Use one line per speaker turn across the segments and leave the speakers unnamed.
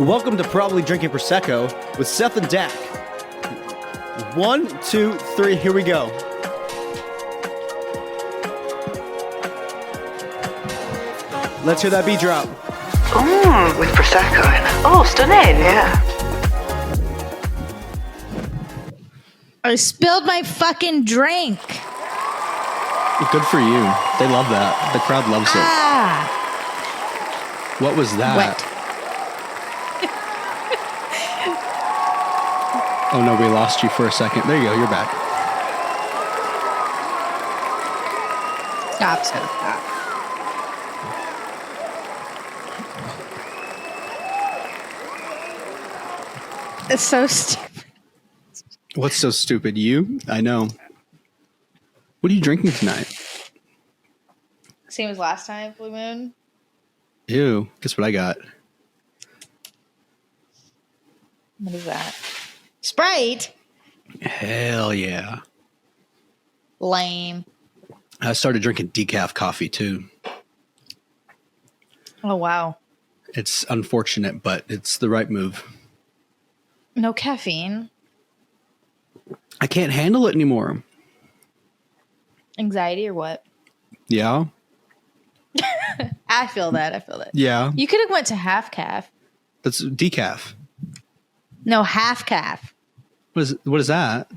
Welcome to Probably Drinking Prosecco with Seth and Dak. 1, 2, 3, here we go. Let's hear that beat drop.
With Prosecco in it.
Oh, stunning.
Yeah.
I spilled my fucking drink.
Good for you. They love that. The crowd loves it.
Ah,
What was that?
wet.
Oh no, we lost you for a second. There you go, you're back.
Stop. It's so stupid.
What's so stupid? You? I know. What are you drinking tonight?
Same as last time, Blue Moon.
Ew, guess what I got?
What is that? Sprite?
Hell yeah.
Lame.
I started drinking decaf coffee too.
Oh, wow.
It's unfortunate, but it's the right move.
No caffeine.
I can't handle it anymore.
Anxiety or what?
Yeah?
I feel that.
Yeah.
You could have went to half calf.
That's decaf.
No, half calf.
What is that?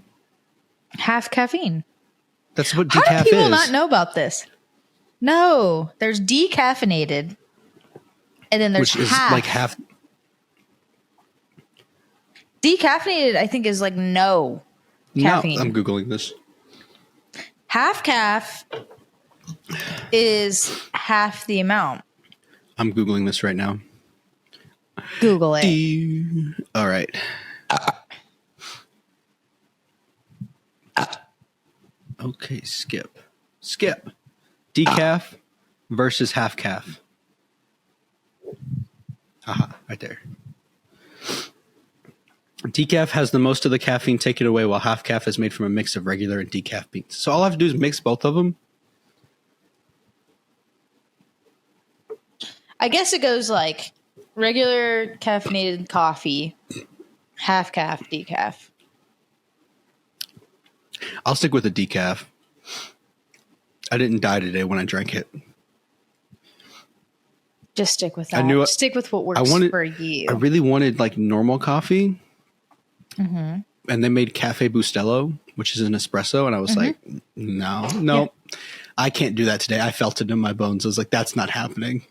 Half caffeine.
That's what
How
decaf
do people
is.
not know about this? No, there's decaffeinated. And then there's
Which is
half.
like half.
Decaffeinated, I think, is like no caffeine.
No, I'm Googling this.
Half calf is half the amount.
I'm Googling this right now.
Google it.
All right. Okay, skip. Decaf versus half calf. Aha, right there. Decaf has the most of the caffeine taken away, while half calf is made from a mix of regular and decaf beans. So all I have to do is mix both of them.
I guess it goes like regular caffeinated coffee, half calf, decaf.
I'll stick with the decaf. I didn't die today when I drank it.
Just stick with that.
I knew it-
Stick with what works for you.
I really wanted like normal coffee.
Mm-hmm.
And they made Cafe Bustelo, which is an espresso. And I was like, no, I can't do that today. I felt it in my bones. I was like, that's not happening.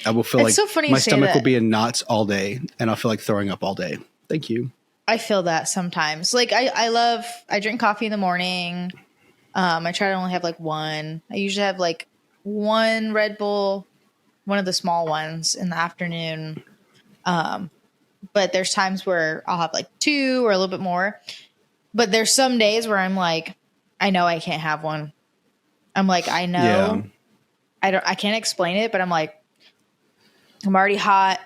I will feel
It's
like
so funny
my
you say
stomach
that.
will be in knots all day and I'll feel like throwing up all day. Thank you.
I feel that sometimes. Like I drink coffee in the morning. I try to only have like one. I usually have like one Red Bull, one of the small ones in the afternoon. But there's times where I'll have like two or a little bit more. But there's some days where I'm like, I know I can't have one. I'm like, I know.
Yeah.
I can't explain it, but I'm like, I'm already hot.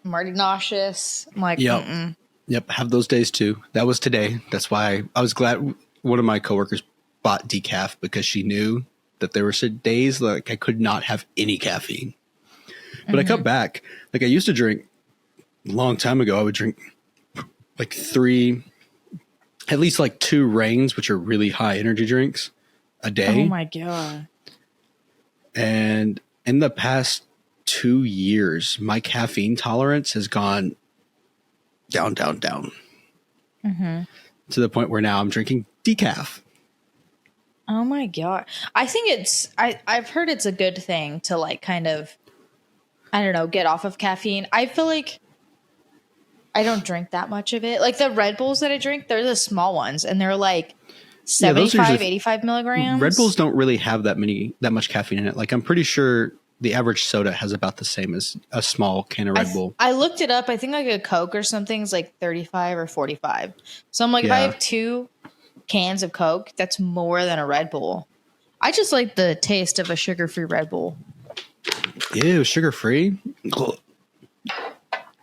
I'm already nauseous. I'm like,
Yep. Yep. Have those days too. That was today. That's why I was glad one of my coworkers bought decaf because she knew that there were days like I could not have any caffeine. But I cut back. Like I used to drink a long time ago. I would drink like at least like 2 Reigns, which are really high energy drinks a day.
oh my God.
And in the past 2 years, my caffeine tolerance has gone down, to the point where now I'm drinking decaf.
Oh my God. I think I've heard it's a good thing to like kind of, I don't know, get off of caffeine. I feel like I don't drink that much of it. Like the Red Bulls that I drink, they're the small ones and they're like 75, 85 milligrams.
Red Bulls don't really have that much caffeine in it. Like I'm pretty sure the average soda has about the same as a small can of Red Bull.
I looked it up. I think like a Coke or something's like 35 or 45. So I'm like, if I have 2 cans of Coke, that's more than a Red Bull. I just like the taste of a sugar-free Red Bull.
Ew, sugar-free?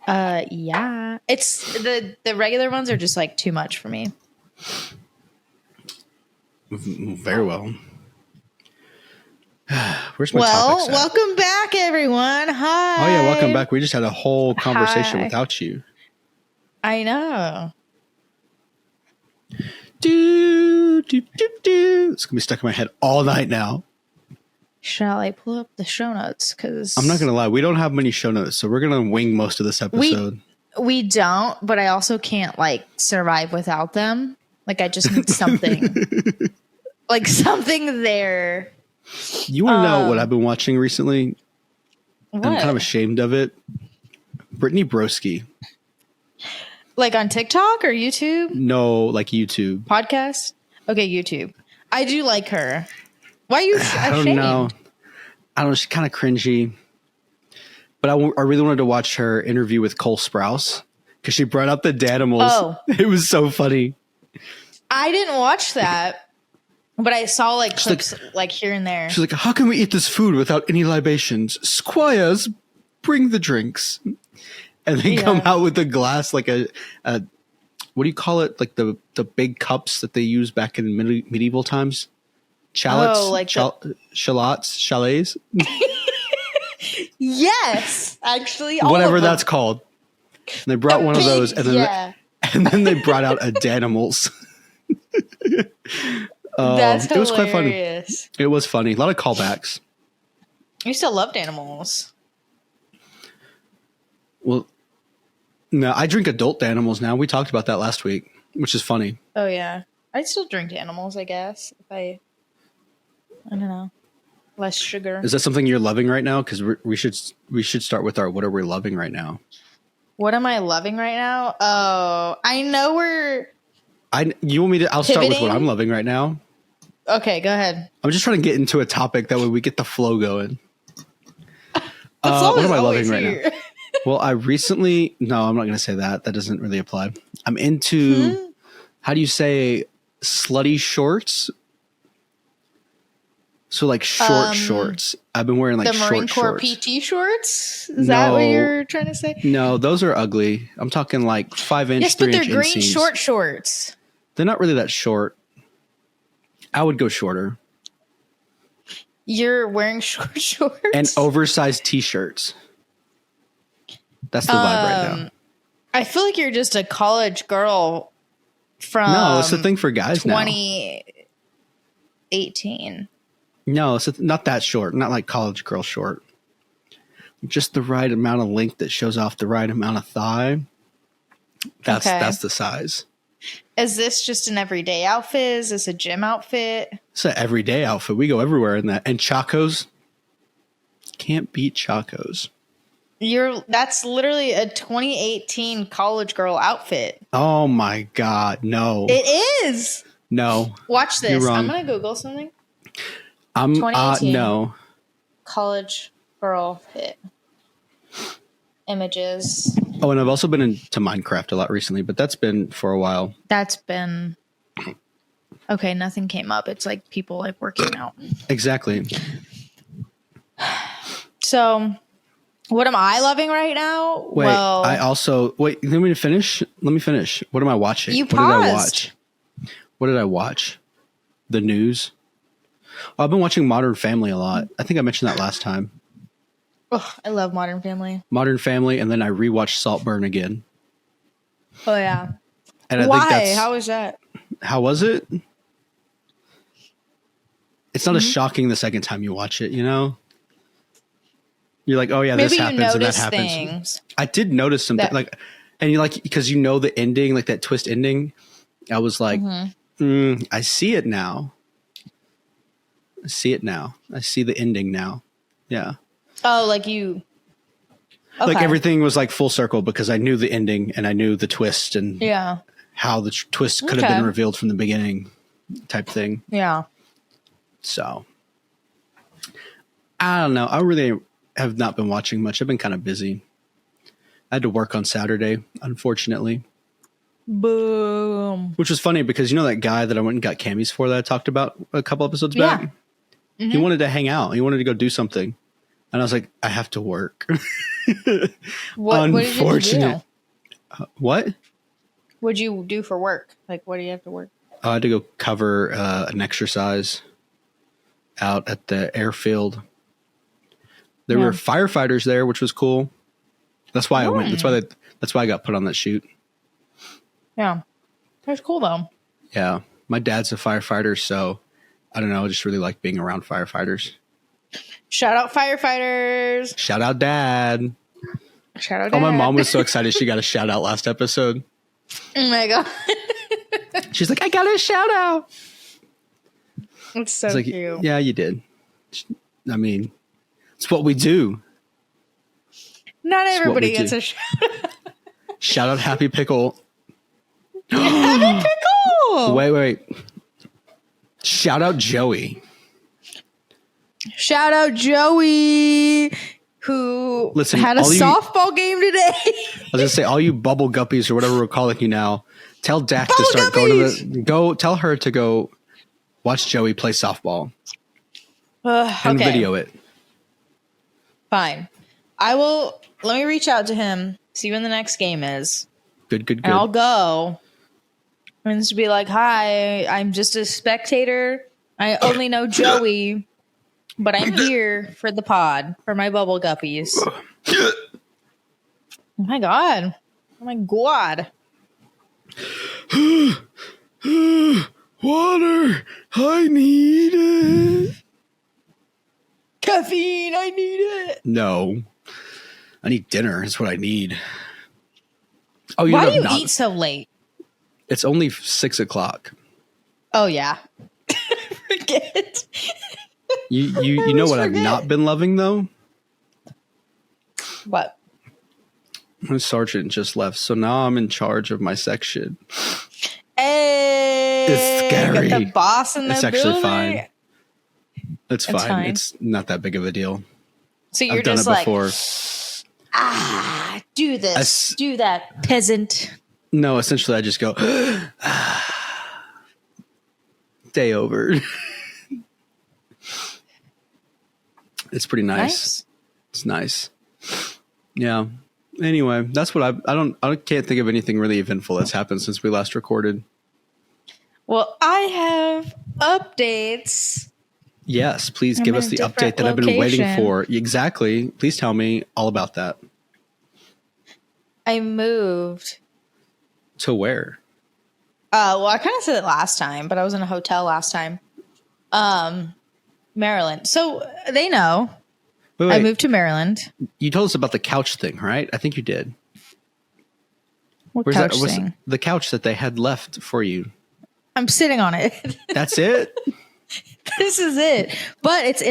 Yeah. It's the regular ones are just like too much for me.
Very well. Where's my topics at?
Welcome back, everyone. Hi.
Oh yeah, welcome back. We just had a whole conversation
Hi.
without you.
I know.
It's gonna be stuck in my head all night now.
Shall I pull up the show notes? Because
I'm not gonna lie, we don't have many show notes, so we're gonna wing most of this episode.
we don't, but I also can't like survive without them. Like I just need something, like something there.
You want to know what I've been watching recently?
What?
I'm kind of ashamed of it. Brittany Broski.
Like on TikTok or YouTube?
No, like YouTube.
Podcast? Okay, YouTube. I do like her. Why are you
I
ashamed?
don't know. She's kind of cringy. But I really wanted to watch her interview with Cole Sprouse because she brought up the Danimals.
Oh.
It was so funny.
I didn't watch that, but I saw like clips like here and there.
She's like, how can we eat this food without any libations? Squires, bring the drinks. And they come out with a glass, like a what do you call it? Like the big cups that they used back in medieval times? Chalots?
Oh, like
chalets?
Yes, actually.
Whatever that's called. And they brought one of those, and then and then they brought out a Danimals.
That's hilarious.
It was quite funny. It was funny. A lot of callbacks.
You still loved animals.
Well, no, I drink adult Danimals now. We talked about that last week, which is funny.
Oh yeah, I still drink animals. I guess if I don't know, less sugar.
Is that something you're loving right now? Because we should start with our what are we loving right now?
What am I loving right now? Oh, I know
you want me to? I'll start with what
Pivoting?
I'm loving right now.
Okay, go ahead.
I'm just trying to get into a topic that way we get the flow going.
The flow
what
is
am I
always
loving right
here.
now? Well, I'm not going to say that. That doesn't really apply. I'm into, how do you say, slutty shorts? So like shorts. I've been wearing like
the Marine Corps
shorts.
PT shorts. Is that what you're trying to say?
No, those are ugly. I'm talking like 5-inch,
Yes, but
3-inch
they're green
inseams.
shorts.
They're not really that short. I would go shorter.
You're wearing shorts
And oversized t-shirts. That's the vibe right now.
I feel like you're just a college girl from
No, it's the thing for guys now.
2018.
No, it's not that short. Not like college girl short. Just the right amount of length that shows off the right amount of thigh. That's the size.
Is this just an everyday outfit? Is this a gym outfit?
It's an everyday outfit. We go everywhere in that. And Chacos. Can't beat Chacos.
That's literally a 2018 college girl outfit.
Oh my God. No.
It is.
No.
Watch this.
You're wrong.
I'm going to Google something.
I'm
2018.
no.
College girl fit. Images.
Oh, and I've also been into Minecraft a lot recently, but that's been for a while.
That's been okay. Nothing came up. It's like people like working out.
Exactly.
So, what am I loving right now?
Wait, let me finish. What am I watching?
You
What did I
paused.
watch? What did I watch? The news. Oh, I've been watching Modern Family a lot. I think I mentioned that last time.
Oh, I love Modern Family.
Modern Family, and then I rewatched Saltburn again.
Oh yeah.
And
Why?
I think that's
How was that?
how was it? It's not as shocking the second time you watch it, you know? You're like, oh yeah,
Maybe
this
you
happens and that
notice
happens.
things.
I did notice something and you like because you know the ending, like that twist ending. I was like, I see it now. I see it now. I see the ending now. Yeah.
Oh, like you. Okay.
Like everything was like full circle because I knew the ending and I knew the twist and how the twist could have been revealed from the beginning type thing.
Yeah.
So I don't know. I really have not been watching much. I've been kind of busy. I had to work on Saturday, unfortunately.
Boom.
Which was funny because you know that guy that I went and got camis for that I talked about a couple episodes back?
Mm-hmm.
He wanted to hang out. He wanted to go do something. And I was like, I have to work.
What did you do?
What?
What'd you do for work? Like, what do you have to work?
I had to go cover an exercise out at the airfield There were firefighters there, which was cool. That's why I went. That's why I got put on that shoot.
Yeah. That's cool, though.
Yeah. My dad's a firefighter, so I don't know. I just really like being around firefighters.
Shout out firefighters.
Shout out Dad.
Shout out
Oh,
Dad.
my mom was so excited she got a shout out last episode.
Oh my God.
She's like, I got a shout out.
It's so
like,
cute.
yeah, you did. I mean, it's what we do.
Not
It's
everybody
what we
gets
do.
a shout out.
Shout out Happy Pickle.
Happy Pickle.
Wait. Shout out Joey.
Shout out Joey, who had a softball game today.
I was gonna say, all you bubble guppies or whatever we're calling you now, tell Dak to start going to tell her to go watch Joey play softball and video it.
Fine. I will. Let me reach out to him, see when the next game is.
Good.
And I'll go. And just be like, hi, I'm just a spectator. I only know Joey, but I'm here for the pod, for my bubble guppies. Oh my God. Oh my God.
Water. I need it.
Caffeine, I need it.
No. I need dinner. That's what I need. Oh,
Why do you eat so late?
It's only 6:00.
Oh, yeah. Forget.
You know what I've not been loving, though?
What?
My sergeant just left, so now I'm in charge of my section.
Hey,
it's scary.
Got the boss in the
It's actually
building.
fine. It's fine. It's not that big of a deal.
So you're
I've done
just
it
like,
before.
Do this, do that, peasant.
No, essentially I just go, day over. It's pretty nice. It's nice. Yeah. Anyway, that's what I can't think of anything really eventful that's happened since we last recorded.
Well, I have updates.
Yes, please give us the update that I've been waiting for. Exactly. Please tell me all about that.
I moved.
To where?
Well, I kind of said it last time, but I was in a hotel last time. Maryland. So they know.
Wait.
I moved to Maryland.
You told us about the couch thing, right? I think you did.
What
Where's
couch
that?
thing?
The couch that they had left for you.
I'm sitting on it.
That's it?
This is it. But it's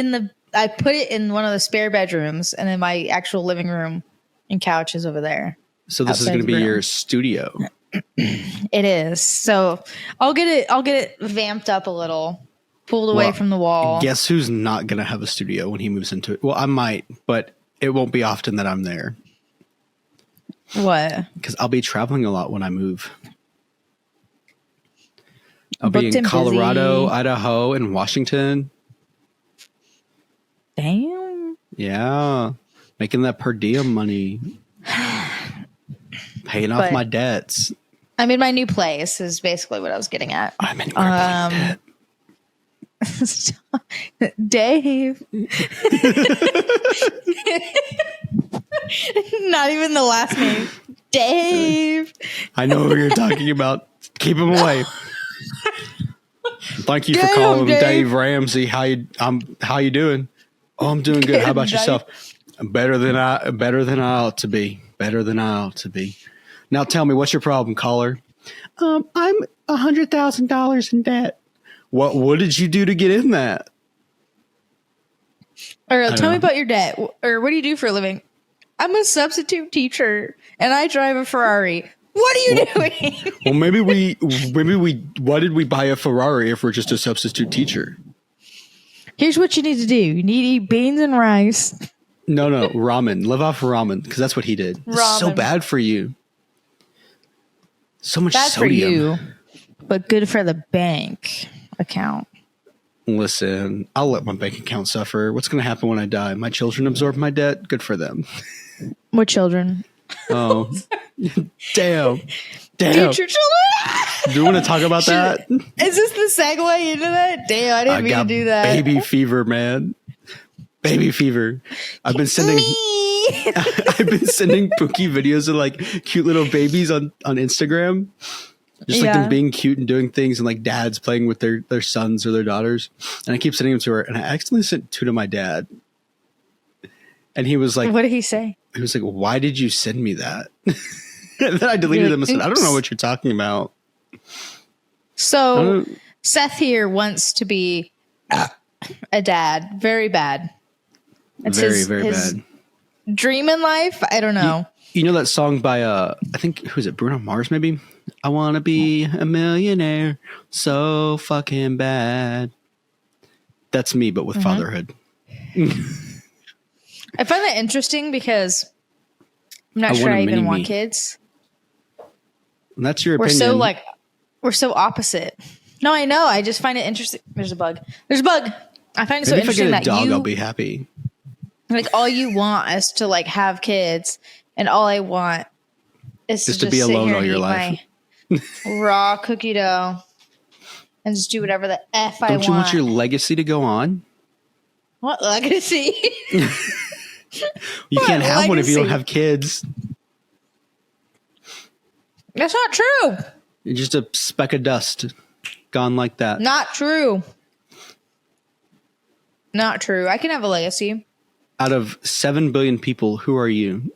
I put it in one of the spare bedrooms, and then my actual living room and couch is over there.
So this is going to be your studio.
It is. So I'll get it vamped up a little, pulled away from the wall.
Guess who's not going to have a studio when he moves into it? Well, I might, but it won't be often that I'm there.
What?
Because I'll be traveling a lot when I move. I'll be
Booked
in
and
Colorado,
busy.
Idaho, and Washington.
Damn.
Yeah. Making that per diem money. Paying off my debts.
I'm in my new place is basically what I was getting at.
I'm in crippling debt.
Dave. Not even the last name. Dave.
I know who you're talking about. Keep him away. Thank you for calling Dave Ramsey. How you doing? Oh, I'm doing good. How about yourself? Better than I ought to be. Better than I ought to be. Now tell me, what's your problem, caller? I'm $100,000 in debt. What did you do to get in that?
Or tell me about your debt. Or what do you do for a living? I'm a substitute teacher and I drive a Ferrari. What are you doing?
Well, maybe why did we buy a Ferrari if we're just a substitute teacher?
Here's what you need to do. You need to eat beans and rice.
No, ramen. Live off ramen because that's what he did. It's so bad for you. So much
bad
sodium.
For you, but good for the bank account.
Listen, I'll let my bank account suffer. What's going to happen when I die? My children absorb my debt. Good for them.
What children?
Oh, damn.
Future children.
Do you want to talk about that?
Is this the segue into that? Damn, I didn't mean to do that.
Baby fever, man. Baby fever. I've been sending Pookie videos of like cute little babies on Instagram. Just like them being cute and doing things, and like dads playing with their sons or their daughters. And I keep sending them to her, and I accidentally sent 2 to my dad. And he was like,
what did he say?
He was like, why did you send me that? And then I deleted them and said, I don't know what you're talking about.
So Seth here wants to be a dad. Very bad. It's
very
his
bad.
Dream in life? I don't know.
You know that song by, I think, who's it? Bruno Mars, maybe? I want to be a millionaire so fucking bad. That's me, but with fatherhood.
I find that interesting because I'm not sure I even want kids.
And that's your opinion.
We're so opposite. No, I know. I just find it interesting. There's a bug. I find it so interesting
if I
that
get a dog, I'll be happy.
Like all you want is to like have kids, and all I want is
just to be alone all your life.
Raw cookie dough and just do whatever the F I want.
Don't you want your legacy to go on?
What legacy?
You can't have one if you don't have kids.
That's not true.
You're just a speck of dust gone like that.
Not true. Not true. I can have a legacy.
Out of 7 billion people, who are you?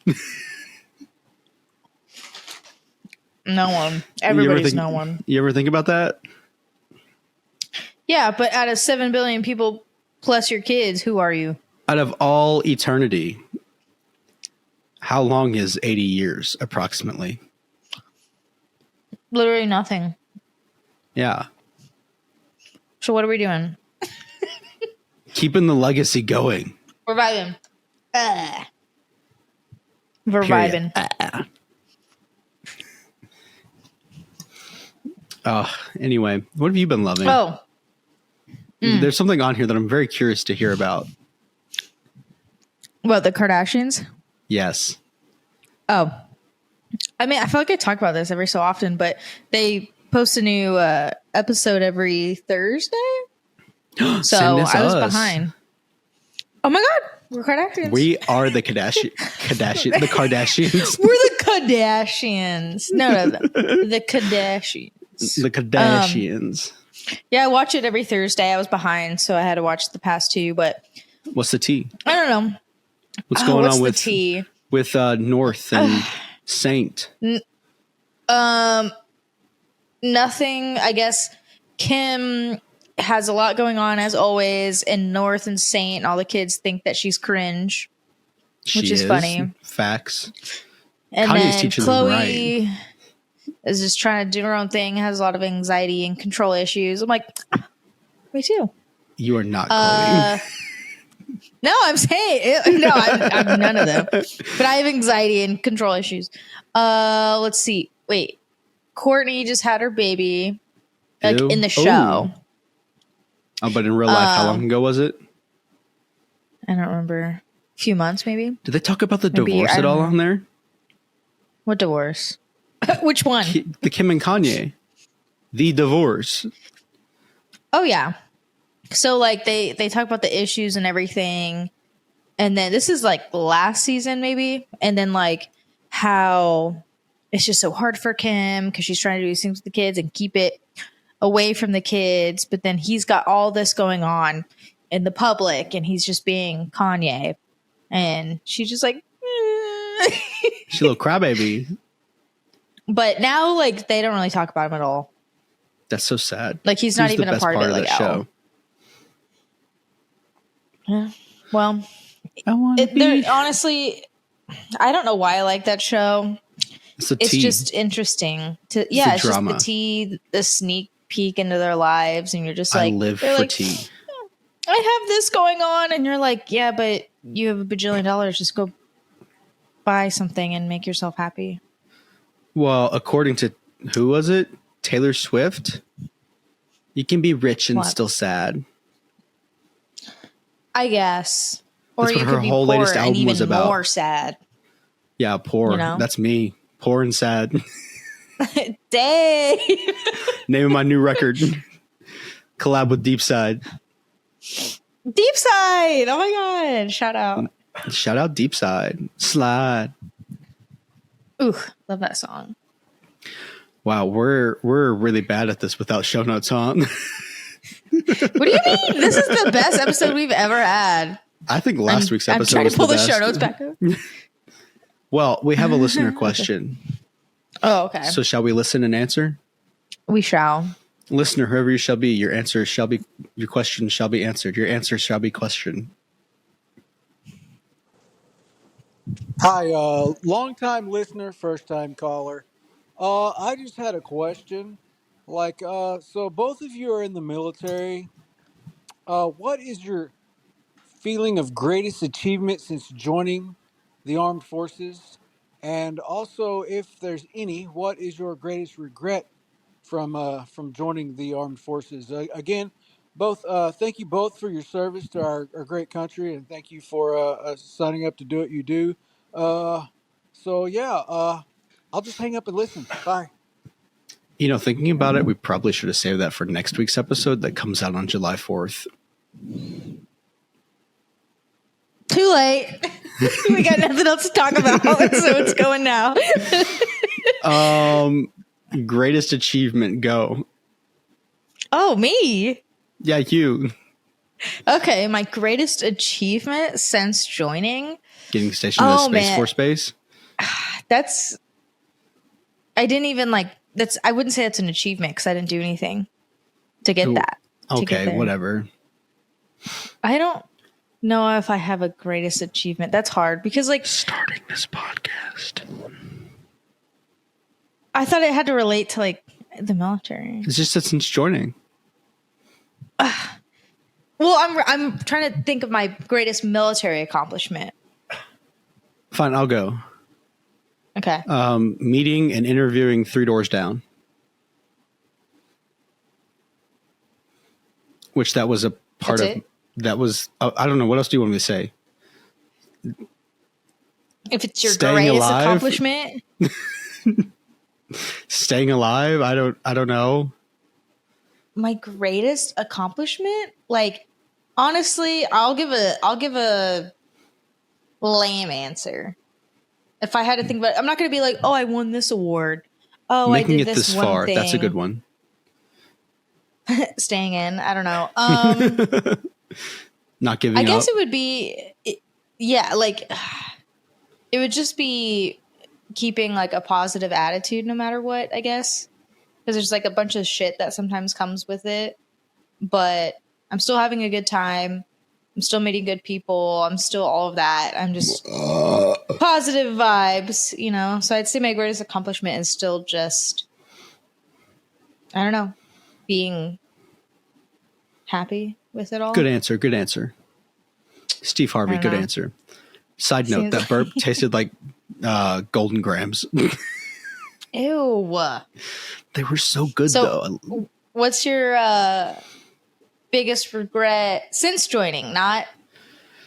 No one. Everybody's no one.
You ever think about that?
Yeah, but out of 7 billion people plus your kids, who are you?
Out of all eternity, how long is 80 years approximately?
Literally nothing.
Yeah.
So what are we doing?
Keeping the legacy going.
We're vibing. We're vibing.
Anyway, what have you been loving? There's something on here that I'm very curious to hear about.
What, the Kardashians?
Yes.
Oh. I mean, I feel like I talk about this every so often, but they post a new episode every Thursday. So I was behind. Oh my God. We're Kardashians.
We are the Kardashians. The Kardashians.
We're the Kardashians. No, the Kardashians.
The Kardashians.
Yeah, I watch it every Thursday. I was behind, so I had to watch the past 2, but
what's the tea?
I don't know.
What's going on with
tea?
With North and Saint?
Nothing. I guess Kim has a lot going on as always, and North and Saint and all the kids think that she's cringe, which is funny.
Facts.
And
Kanye's
then
teaching
Chloe
them right.
is just trying to do her own thing, has a lot of anxiety and control issues. I'm like, me too.
You are not Chloe.
No, I'm saying no. I'm none of them, but I have anxiety and control issues. Let's see. Wait, Courtney just had her baby, like in the show.
Oh, but in real life, how long ago was it?
I don't remember. A few months, maybe.
Did they talk about the divorce at all on there?
What divorce? Which one?
The Kim and Kanye. The divorce.
Oh, yeah. So, like, they talk about the issues and everything. And then this is, like, last season, maybe. And then, like, how it's just so hard for Kim because she's trying to do these things with the kids and keep it away from the kids. But then he's got all this going on in the public, and he's just being Kanye. And she's just like...
She's a little crybaby.
But now, like, they don't really talk about him at all.
That's so sad.
Like, he's not even a part of it, like,
show.
Yeah. Well, honestly, I don't know why I like that show. It's just interesting to it's just the tea, the sneak peek into their lives, and you're just like,
I live for tea.
I have this going on, and you're like, yeah, but you have $1 bajillion. Just go buy something and make yourself happy.
Well, according to who was it? Taylor Swift. You can be rich and still sad.
I guess. Or
That's
you
what her
could be
whole
poor
latest
and
album
even
was about.
More sad.
Yeah, poor.
You know?
That's me. Poor and sad.
Dang.
Name of my new record. Collab with Deep Side.
Deep Side. Oh my god! Shout out.
Shout out Deep Side. Slide.
Ooh, love that song.
Wow, we're really bad at this without show notes on.
What do you mean? This is the best episode we've ever had.
I think last week's episode
I'm trying
was
to pull
the
the
best.
show notes back up.
Well, we have a listener question.
Oh, okay.
So shall we listen and answer?
We shall.
Listener, whoever you shall be, your answer shall be, your question shall be answered. Your answer shall be questioned.
Hi, long-time listener, first-time caller. I just had a question. So both of you are in the military. What is your feeling of greatest achievement since joining the armed forces? And also, if there's any, what is your greatest regret from joining the armed forces? Again, both thank you both for your service to our great country, and thank you for signing up to do what you do. Uh, I'll just hang up and listen. Bye.
You know, thinking about it, we probably should have saved that for next week's episode that comes out on July 4th.
Too late. We got nothing else to talk about, so it's going now.
Greatest achievement, go.
Oh, me?
Yeah, you.
Okay, my greatest achievement since joining?
Getting stationed at a Space Force base.
I wouldn't say it's an achievement because I didn't do anything to get that.
Okay, whatever.
I don't know if I have a greatest achievement. That's hard because
starting this podcast.
I thought it had to relate to the military.
It's just that since joining.
Well, I'm trying to think of my greatest military accomplishment.
Fine, I'll go.
Okay.
Meeting and interviewing 3 doors down. Which that was a part
That's
of.
it?
That was, I don't know. What else do you want me to say?
If it's your
Staying
greatest
alive?
accomplishment.
Staying alive? I don't know.
My greatest accomplishment? Honestly, I'll give a lame answer. If I had to think about it, I'm not going to be like, oh, I won this award. Oh,
Making
I did
it
this
this
one
far.
thing.
That's a good one.
Staying in. I don't know.
Not giving up.
I guess it would be, it would just be keeping a positive attitude no matter what, I guess. Because there's a bunch of shit that sometimes comes with it. But I'm still having a good time. I'm still meeting good people. I'm still all of that. I'm just positive vibes, So I'd say my greatest accomplishment is still just, I don't know, being happy with it all.
Good answer. Good answer. Steve Harvey, good answer. Side note, that burp tasted like Golden Grams.
Ew.
They were so good, though.
What's your biggest regret since joining? Not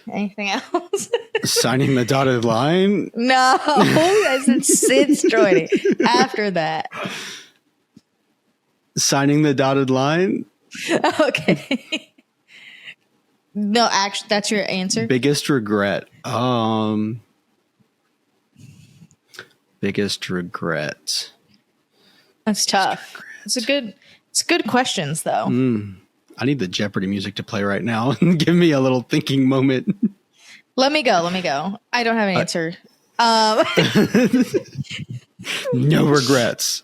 anything else?
Signing the dotted line?
No, I said since joining. After that.
Signing the dotted line?
Okay. No, actually, that's your answer?
Biggest regret. Biggest regret.
That's tough. It's good questions, though.
I need the Jeopardy music to play right now and give me a little thinking moment.
Let me go. I don't have an answer.
No regrets.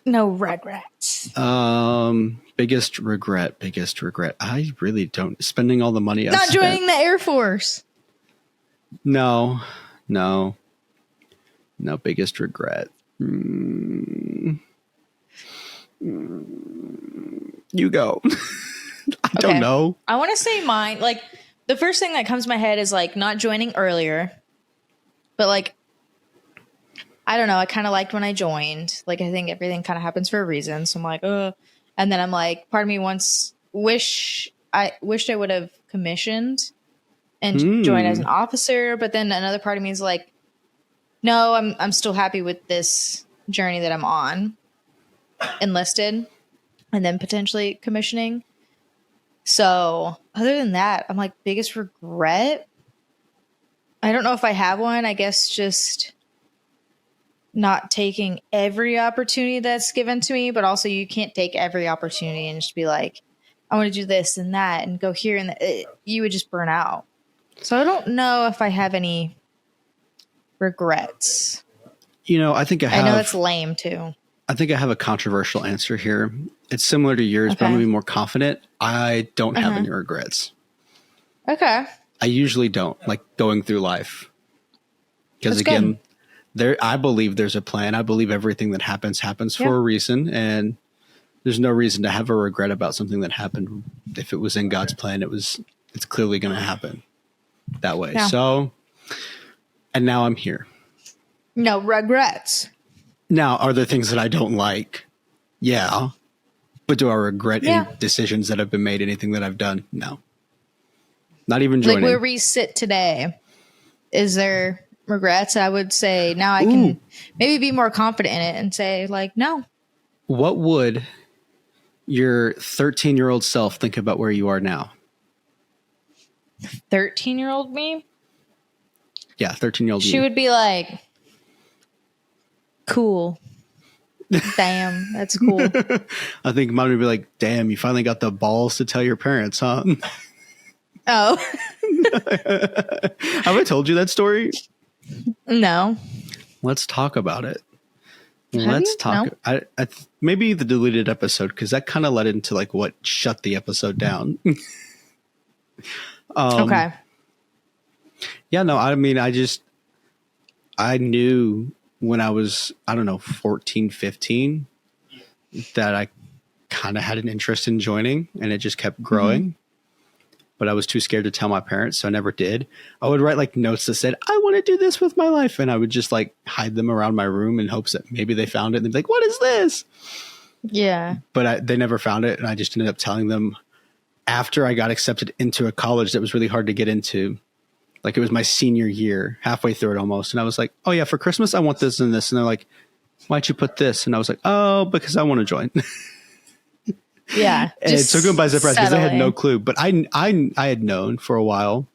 No regrets.
Biggest regret. I really don't. Spending all the money I've
Not
spent.
joining the Air Force.
No. Biggest regret. You go. I don't know.
I want to say mine. The first thing that comes to my head is not joining earlier. But I don't know. I kind of liked when I joined. I think everything kind of happens for a reason. So I'm like, ugh. And then I'm like, part of me wished I would have commissioned and joined as an officer. But then another part of me is like, no, I'm still happy with this journey that I'm on, enlisted, and then potentially commissioning. So other than that, I'm like, biggest regret? I don't know if I have one. I guess just not taking every opportunity that's given to me, but also you can't take every opportunity and just be like, I want to do this and that and go here, and you would just burn out. So I don't know if I have any regrets.
You know, I think I have.
I know that's lame too.
I think I have a controversial answer here. It's similar to yours, but I'm going to be more confident. I don't have any regrets.
Okay.
I usually don't, like going through life. Because
That's
again, I believe there's a plan. I believe everything that happens for a reason. And there's no reason to have a regret about something that happened. If it was in God's plan, it's clearly going to happen that way.
Yeah.
So, and now I'm here.
No regrets.
Now, are there things that I don't like? Yeah. But do I regret any decisions that have been made, anything that I've done? No. Not even joining.
Like where we sit today, is there regrets? I would say now I can maybe be more confident in it and say like, no.
What would your 13-year-old self think about where you are now?
13-year-old me?
Yeah, 13-year-old
She would be like, cool. Damn, that's cool.
I think mom would be like, damn, you finally got the balls to tell your parents, huh?
Oh.
Have I told you that story?
No.
Let's talk about it.
Have you?
Talk. No. I maybe the deleted episode, because that kind of led into like what shut the episode down.
Okay.
Yeah, no, I mean, I knew when I was, 14, 15, that I kind of had an interest in joining, and it just kept growing. Mm-hmm. But I was too scared to tell my parents, so I never did. I would write like notes that said, I want to do this with my life. And I would just like hide them around my room in hopes that maybe they found it. And they'd be like, what is this?
Yeah.
But they never found it. And I just ended up telling them after I got accepted into a college that was really hard to get into. Like it was my senior year, halfway through it almost. And I was like, oh yeah, for Christmas, I want this and this. And they're like, why'd you put this? And I was like, oh, because I want to join.
Yeah.
And it took them by surprise because they had no clue. But I had known for a while.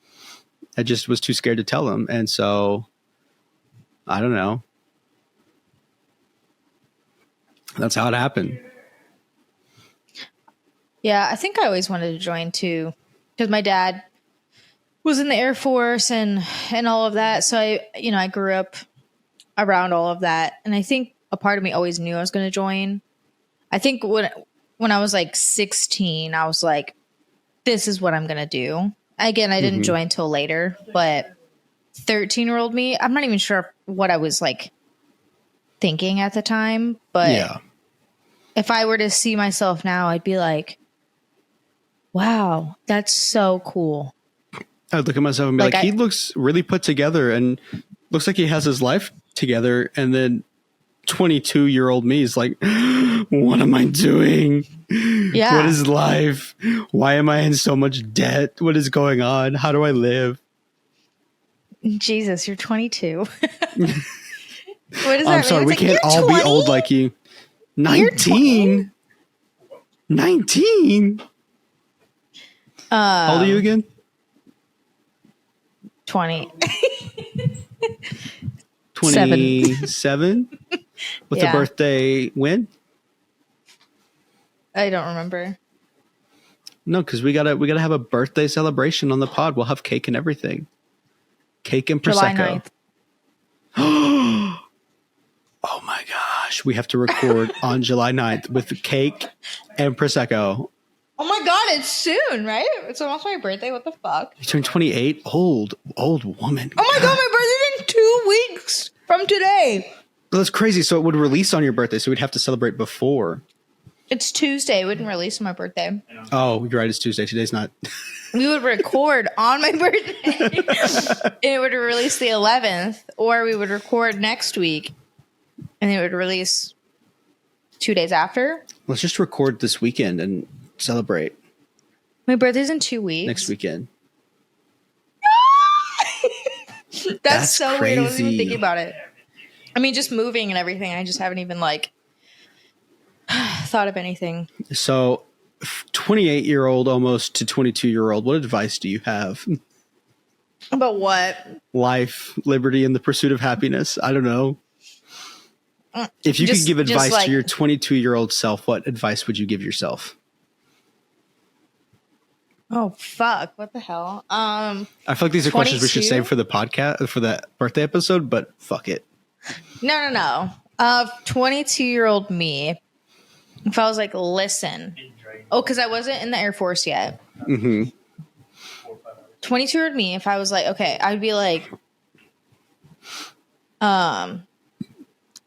I just was too scared to tell them. And so, I don't know. That's how it happened.
Yeah, I think I always wanted to join too. Because my dad was in the Air Force and all of that. So I grew up around all of that. And I think a part of me always knew I was going to join. I think when I was like 16, I was like, this is what I'm going to do. Again, I didn't join till later, but 13-year-old me, I'm not even sure what I was like thinking at the time. But if I were to see myself now, I'd be like, wow, that's so cool.
I'd look at myself and be like, he looks really put together and looks like he has his life together. And then 22-year-old me is like, what am I doing? Yeah. What is life? Why am I in so much debt? What is going on? How do I live?
Jesus, you're 22. What does that
I'm sorry,
mean?
we can't all 20? Be old like you. 19? 19? How old are you again?
20.
27? With the birthday when?
I don't remember.
No, because we gotta have a birthday celebration on the pod. We'll have cake and everything. Cake and Prosecco. July 9th. Oh my gosh. We have to record on July 9th with cake and Prosecco.
Oh my God, it's soon, right? It's almost my birthday. What the fuck?
You turned 28? Old woman.
Oh my God, my birthday's in 2 weeks from today.
That's crazy. So it would release on your birthday, so we'd have to celebrate before.
It's Tuesday. It wouldn't release on my birthday.
Oh, you're right. It's Tuesday. Today's not.
We would record on my birthday. It would release the 11th, or we would record next week, and it would release 2 days after.
Let's just record this weekend and celebrate.
My birthday's in 2 weeks.
Next weekend.
That's so crazy. Weird. I wasn't even thinking about it. I mean, just moving and everything. I just haven't even thought of anything.
So 28-year-old almost to 22-year-old, what advice do you have?
About what?
Life, liberty, and the pursuit of happiness. I don't know. If you could give advice
like,
to your 22-year-old self, what advice would you give yourself?
Oh, fuck. What the hell?
I feel like these are questions we should save for the podcast, for the birthday episode, but fuck it.
No. 22-year-old me, if I was like, listen. Oh, because I wasn't in the Air Force yet.
Mm-hmm.
22-year-old me, if I was like, okay, I'd be like, I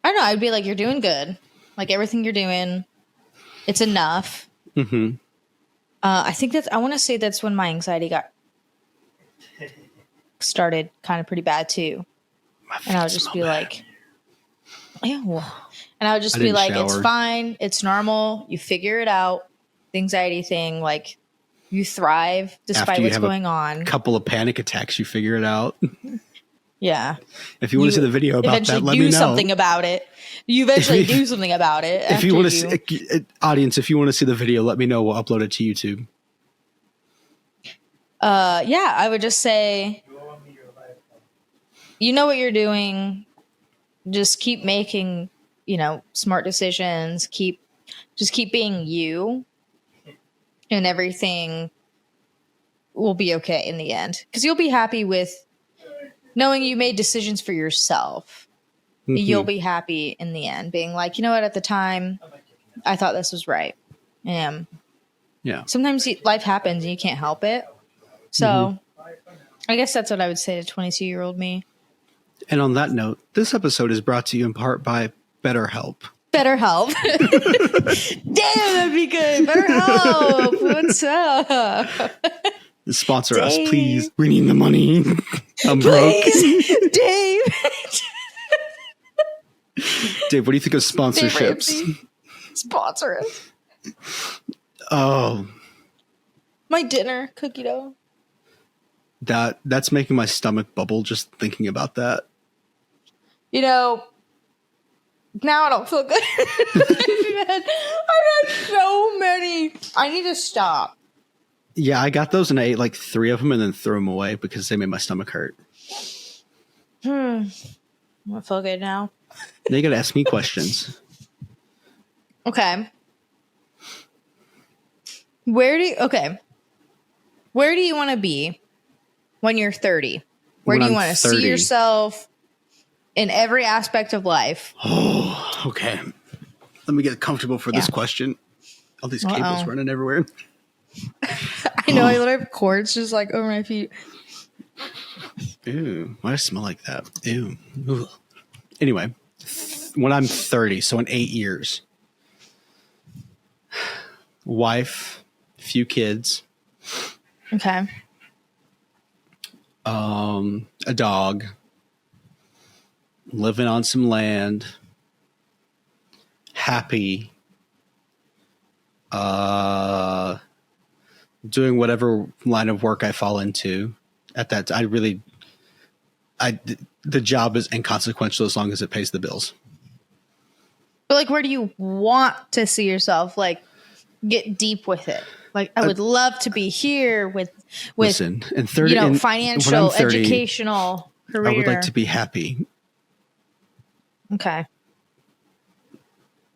don't know. I'd be like, you're doing good. Like, everything you're doing, it's enough.
Mm-hmm.
I want to say that's when my anxiety got started kind of pretty bad too. And I would just be like, yeah, well. And I would just be like, it's fine. It's normal. You figure it out. The anxiety thing, like, you thrive despite what's going on.
A couple of panic attacks, you figure it out.
Yeah.
If you want to see the video about that, let me know.
Do something about it. You eventually do something about it.
If you want to see, audience, if you want to see the video, let me know. We'll upload it to YouTube.
Yeah, I would just say, you know what you're doing. Just keep making, smart decisions. Just keep being you, and everything will be okay in the end. Because you'll be happy with knowing you made decisions for yourself. Mm-hmm. You'll be happy in the end, being like, you know what, at the time, I thought this was right. Yeah. Sometimes life happens and you can't help it. So I guess that's what I would say to 22-year-old me.
And on that note, this episode is brought to you in part by BetterHelp.
BetterHelp. Damn, that'd be good. BetterHelp. What's up?
Sponsor us, please. We need the money. I'm broke.
Dave.
Dave, what do you think of sponsorships?
Sponsor us.
Oh.
My dinner, cookie dough.
That's making my stomach bubble just thinking about that.
Now I don't feel good. I've had so many. I need to stop.
Yeah, I got those and I ate like 3 of them and then threw them away because they made my stomach hurt.
I feel good now.
Now you got to ask me questions.
Okay. Where do you want to be when you're 30? Where do you want to see yourself in every aspect of life?
Oh, okay. Let me get comfortable for this question. All these cables running everywhere.
I know. I literally have cords just like over my feet.
Ew. Why does it smell like that? Ew. Ugh. Anyway, when I'm 30, so in 8 years, wife, few kids.
Okay.
A dog. Living on some land. Happy. Doing whatever line of work I fall into. At that, the job is inconsequential as long as it pays the bills.
But like, where do you want to see yourself? Like, get deep with it. Like, I would love to be here with
listen, in 30,
financial, 30, educational, career.
I would like to be happy.
Okay.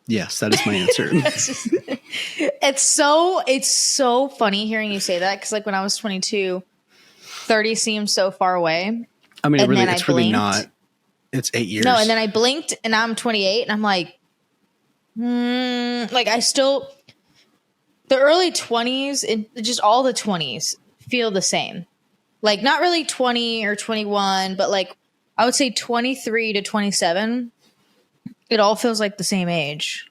Yes, that is my answer.
It's so funny hearing you say that because like when I was 22, 30 seemed so far away.
I mean, it's really not. It's 8 years.
No, and then I blinked and I'm 28 and I'm like, like I still, the early 20s, just all the 20s feel the same. Like not really 20 or 21, but like I would say 23 to 27. It all feels like the same age.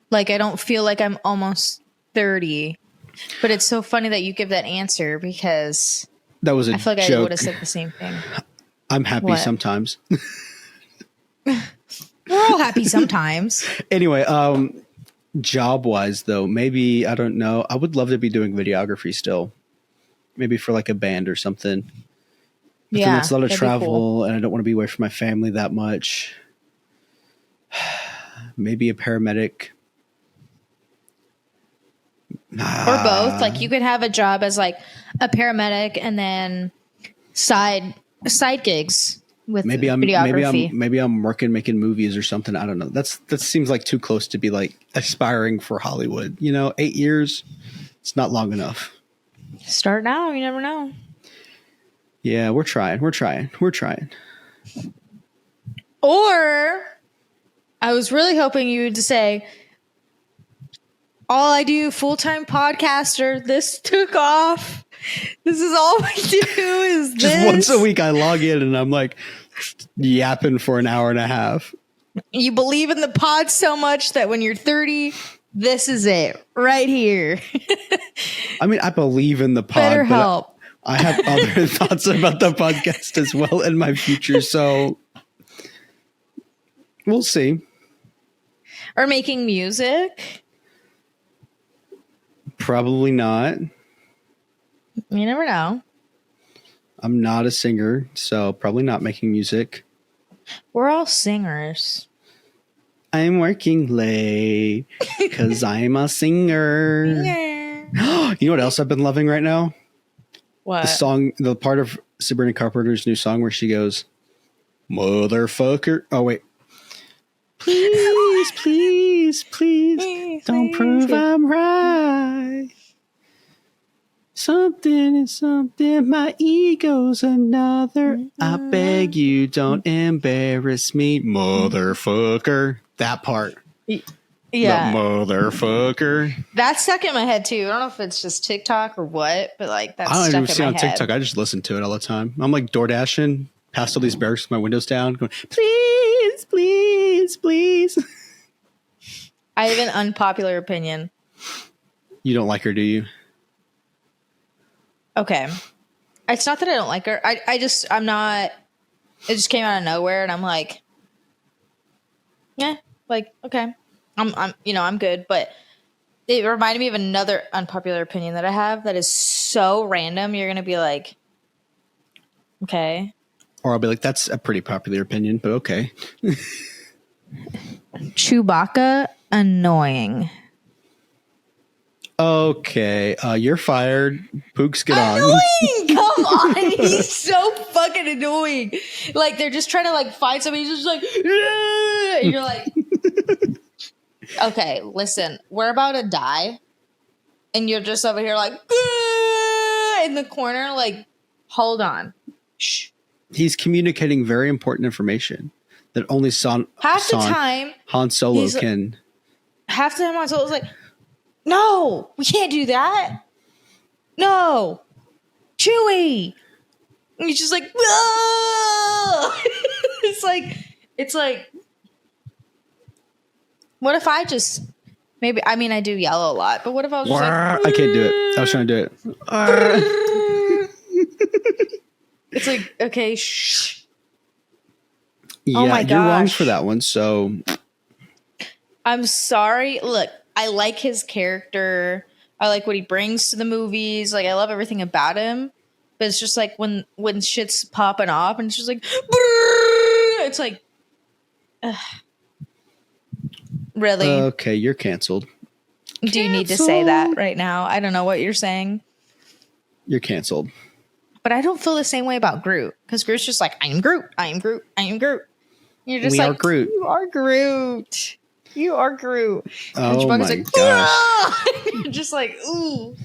Like I don't feel like I'm almost 30. But it's so funny that you give that answer because
that was a joke. I feel like I
would have said the same thing.
I'm happy sometimes.
We're all happy sometimes.
Anyway, job-wise though, maybe, I don't know. I would love to be doing videography still. Maybe for like a band or something. But then it's a lot of travel and I don't want to be away from my family that much. Maybe a paramedic.
or both. Like you could have a job as like a paramedic and then side gigs with videography.
maybe I'm working making movies or something. I don't know. That seems like too close to be like aspiring for Hollywood. 8 years, it's not long enough.
Start now. You never know.
Yeah, we're trying.
Or I was really hoping you would say, all I do, full-time podcaster, this took off. This is all we do is
Just
this.
once a week I log in and I'm like yapping for an hour and a half.
You believe in the pod so much that when you're 30, this is it right here.
I mean, I believe in the pod.
Better help.
I have other thoughts about the podcast as well in my future. So we'll see.
Or making music.
Probably not.
You never know.
I'm not a singer, so probably not making music.
We're all singers.
I'm working late because I'm a singer.
Yeah.
You know what else I've been loving right now?
What?
The part of Sabrina Carpenter's new song where she goes, motherfucker. Oh, wait. Please, please, please, don't prove I'm right. Something is something, my ego's another. I beg you, don't embarrass me, motherfucker. That part.
Yeah.
The motherfucker.
That's stuck in my head too. I don't know if it's just TikTok or what, but like that's
I don't
stuck
even see
in
on
my head.
TikTok. I just listen to it all the time. I'm like door dashing past all these barracks with my windows down, going, please, please, please.
I have an unpopular opinion.
You don't like her, do you?
Okay. It's not that I don't like her. I'm not, it just came out of nowhere and I'm like, yeah, like, okay. I'm good. But it reminded me of another unpopular opinion that I have that is so random. You're going to be like, okay.
Or I'll be like, that's a pretty popular opinion, but okay.
Chewbacca annoying.
Okay, you're fired. Pooks, get on.
Annoying! Come on. He's so fucking annoying. Like, they're just trying to, like, find somebody. He's just like, "Ugh," and you're like, okay, listen, we're about to die. And you're just over here, like, "Ugh," in the corner, like, hold on. Shh.
He's communicating very important information that only
Half the time,
Han Solo can.
Half the time, Han Solo's like, no, we can't do that. No. Chewie. And he's just like, whoa. it's like, what if I just, maybe, I mean, I do yell a lot, but what if I was just like,
I can't do it. I was trying to do it.
It's like, okay, shh.
Yeah,
Oh my
you're wrong
gosh.
for that one. So
I'm sorry. Look, I like his character. I like what he brings to the movies. Like, I love everything about him. But it's just like when shit's popping off and it's just like, brrr, it's like, ugh. Really?
okay, you're canceled.
Do you need to say that right now? I don't know what you're saying.
You're canceled.
But I don't feel the same way about Groot. Because Groot's just like, I am Groot. I am Groot. I am Groot. You're just
We
like,
are Groot.
You are Groot. You are Groot. And
Oh my
Chewbacca's like,
gosh.
you're just like, ooh.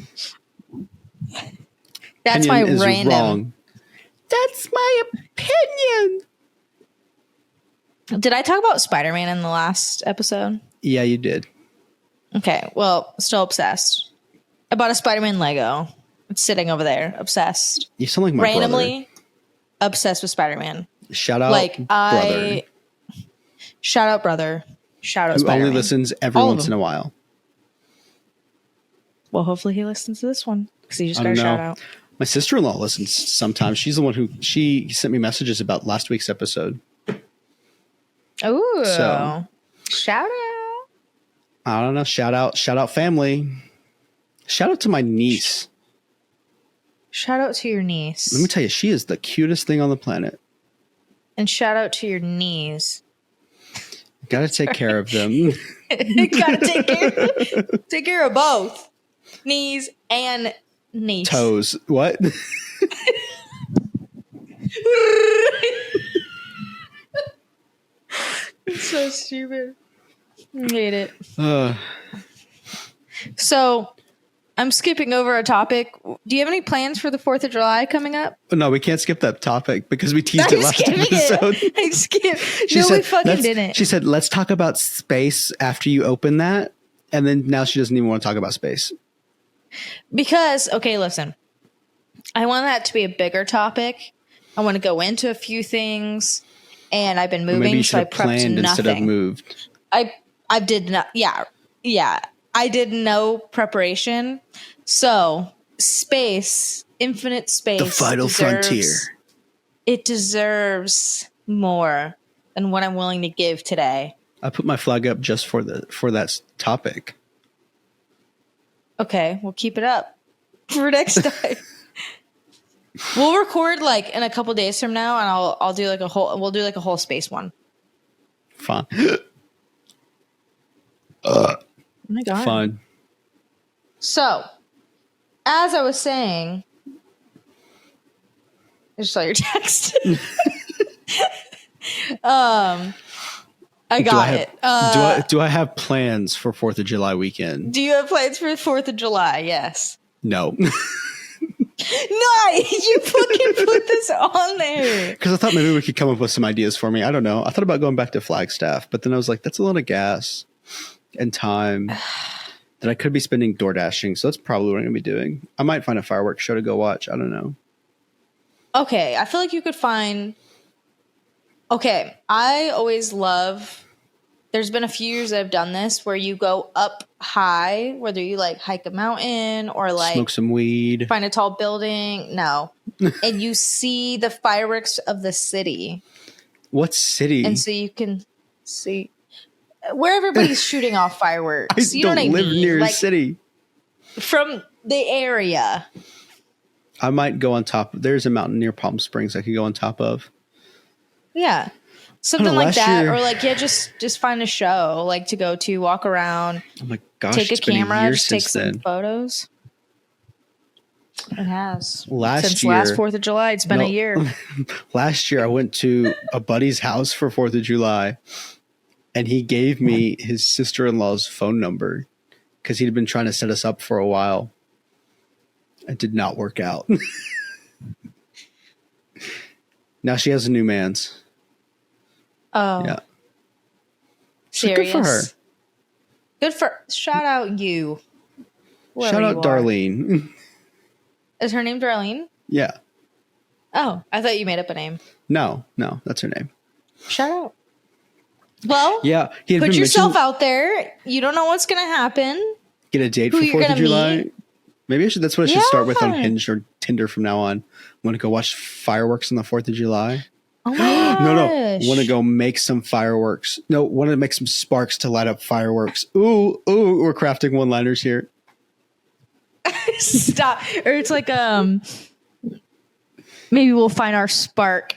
That's
Opinion
my
is
random.
wrong. That's my opinion.
Did I talk about Spider-Man in the last episode?
Yeah, you did.
Okay, well, still obsessed. I bought a Spider-Man Lego. It's sitting over there, obsessed.
You sound like my
Randomly obsessed with Spider-Man.
brother. Shout out,
Like,
brother.
Shout out, brother. Shout out,
Who
Spider-Man.
only listens every
All of
once in
them.
a while.
Well, hopefully he listens to this one because he just
I
got a
don't
shout
know.
out.
My sister-in-law listens sometimes. She's the one she sent me messages about last week's episode.
Ooh.
So-
Shout out.
I don't know. Shout out family. Shout out to my niece.
Shout out to your niece.
Let me tell you, she is the cutest thing on the planet.
And shout out to your knees.
Got to take care of them.
Gotta take care of both. knees, and knees.
Toes. What?
It's so stupid. I hate it.
Uh,
So I'm skipping over a topic. Do you have any plans for the 4th of July coming up?
no, we can't skip that topic because we teased it last episode.
I skipped. We fucking didn't.
She said, let's talk about space after you open that. And then now she doesn't even want to talk about space.
Because, okay, listen. I want that to be a bigger topic. I want to go into a few things. And I've been moving,
Maybe you
so I
should have
prepped
planned
nothing.
instead of moved.
I did not. Yeah. I did no preparation. So space, infinite space,
The final frontier.
It deserves more than what I'm willing to give today.
I put my flag up just for that topic.
Okay, we'll keep it up for next time. We'll record like in a couple days from now, and I'll do like we'll do like a whole space one.
Fine.
Oh my God.
Fine.
So, as I was saying, I just saw your text. I got it.
Do I have plans for 4th of July weekend?
Do you have plans for the 4th of July? Yes.
No.
No, you fucking put this on there.
Because I thought maybe we could come up with some ideas for me. I don't know. I thought about going back to Flagstaff, but then I was like, that's a lot of gas and time that I could be spending door dashing. So that's probably what I'm going to be doing. I might find a fireworks show to go watch. I don't know.
Okay, I feel like you could find... Okay, I always love... There's been a few years I've done this where you go up high, whether you like hike a mountain or like
smoke some weed,
find a tall building. No. And you see the fireworks of the city.
What city?
And so you can see where everybody's shooting off fireworks.
I don't live near a city.
From the area.
I might go on top. There's a mountain near Palm Springs I could go on top of.
Yeah. Something like that. Or like, yeah, just find a show like to go to, walk around.
Oh my gosh.
Take a camera, just take some
then.
photos. It has. Since
last
4th of July, it's been a year.
Last year I went to a buddy's house for 4th of July and he gave me his sister-in-law's phone number because he'd been trying to set us up for a while. It did not work out. Now she has a new man's.
Oh.
Yeah.
Serious.
So good for her.
Good for... Shout out you.
Shout out Darlene.
Is her name Darlene?
Yeah.
Oh, I thought you made up a name.
No, that's her name.
Shout out. Well,
yeah,
put yourself out there. You don't know what's going to happen.
Get a date for 4th of July. Maybe that's what I should start with on Hinge or Tinder from now on. Want to go watch fireworks on the 4th of July?
Oh my gosh.
No. Want to go make some fireworks. No, want to make some sparks to light up fireworks. Ooh, we're crafting one-liners here.
Stop. Or it's like, maybe we'll find our spark.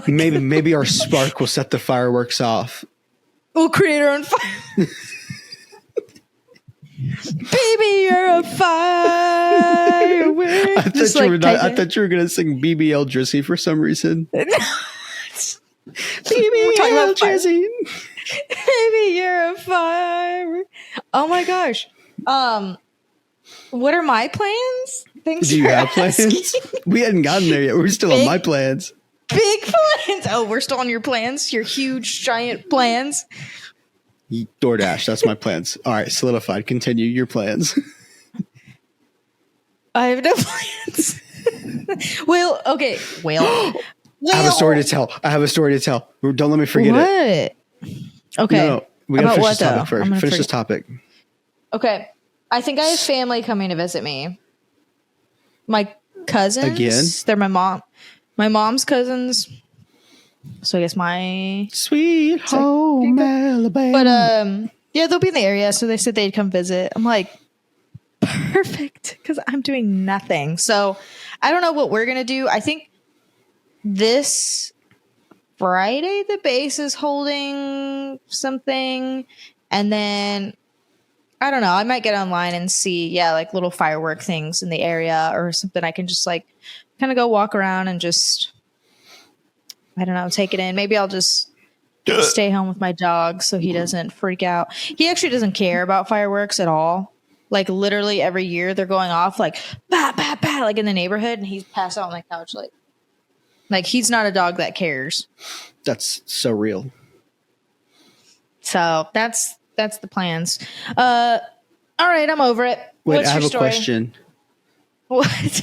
Maybe our spark will set the fireworks off.
We'll create our own fire. Baby, you're a firework.
I thought you were going to sing BBL Drizzy for some reason. BBL Drizzy.
Baby, you're a firework. Oh my gosh. What are my plans? Thanks.
Do you have plans? We hadn't gotten there yet. We're still on my plans.
Big plans. Oh, we're still on your plans? Your huge, giant plans?
DoorDash, that's my plans. All right, solidified. Continue your plans.
I have no plans. Okay. I
have a story to tell. Don't let me forget it.
What? Okay.
No, we gotta finish this topic first. Finish this topic.
Okay. I think I have family coming to visit me. My cousins.
Again?
They're my mom's cousins. So I guess my
sweet home Alabama.
But yeah, they'll be in the area, so they said they'd come visit. I'm like, perfect, because I'm doing nothing. So I don't know what we're gonna do. I think this Friday the base is holding something, and then I don't know. I might get online and see, like little firework things in the area or something. I can just like kind of go walk around and just, I don't know, take it in. Maybe I'll just stay home with my dog so he doesn't freak out. He actually doesn't care about fireworks at all. Like literally every year they're going off like bah, bah, bah, like in the neighborhood, and he's passed out on the couch like he's not a dog that cares.
That's so real.
So that's the plans. All right, I'm over it.
Wait,
What's
I have
your
a
story?
question.
What?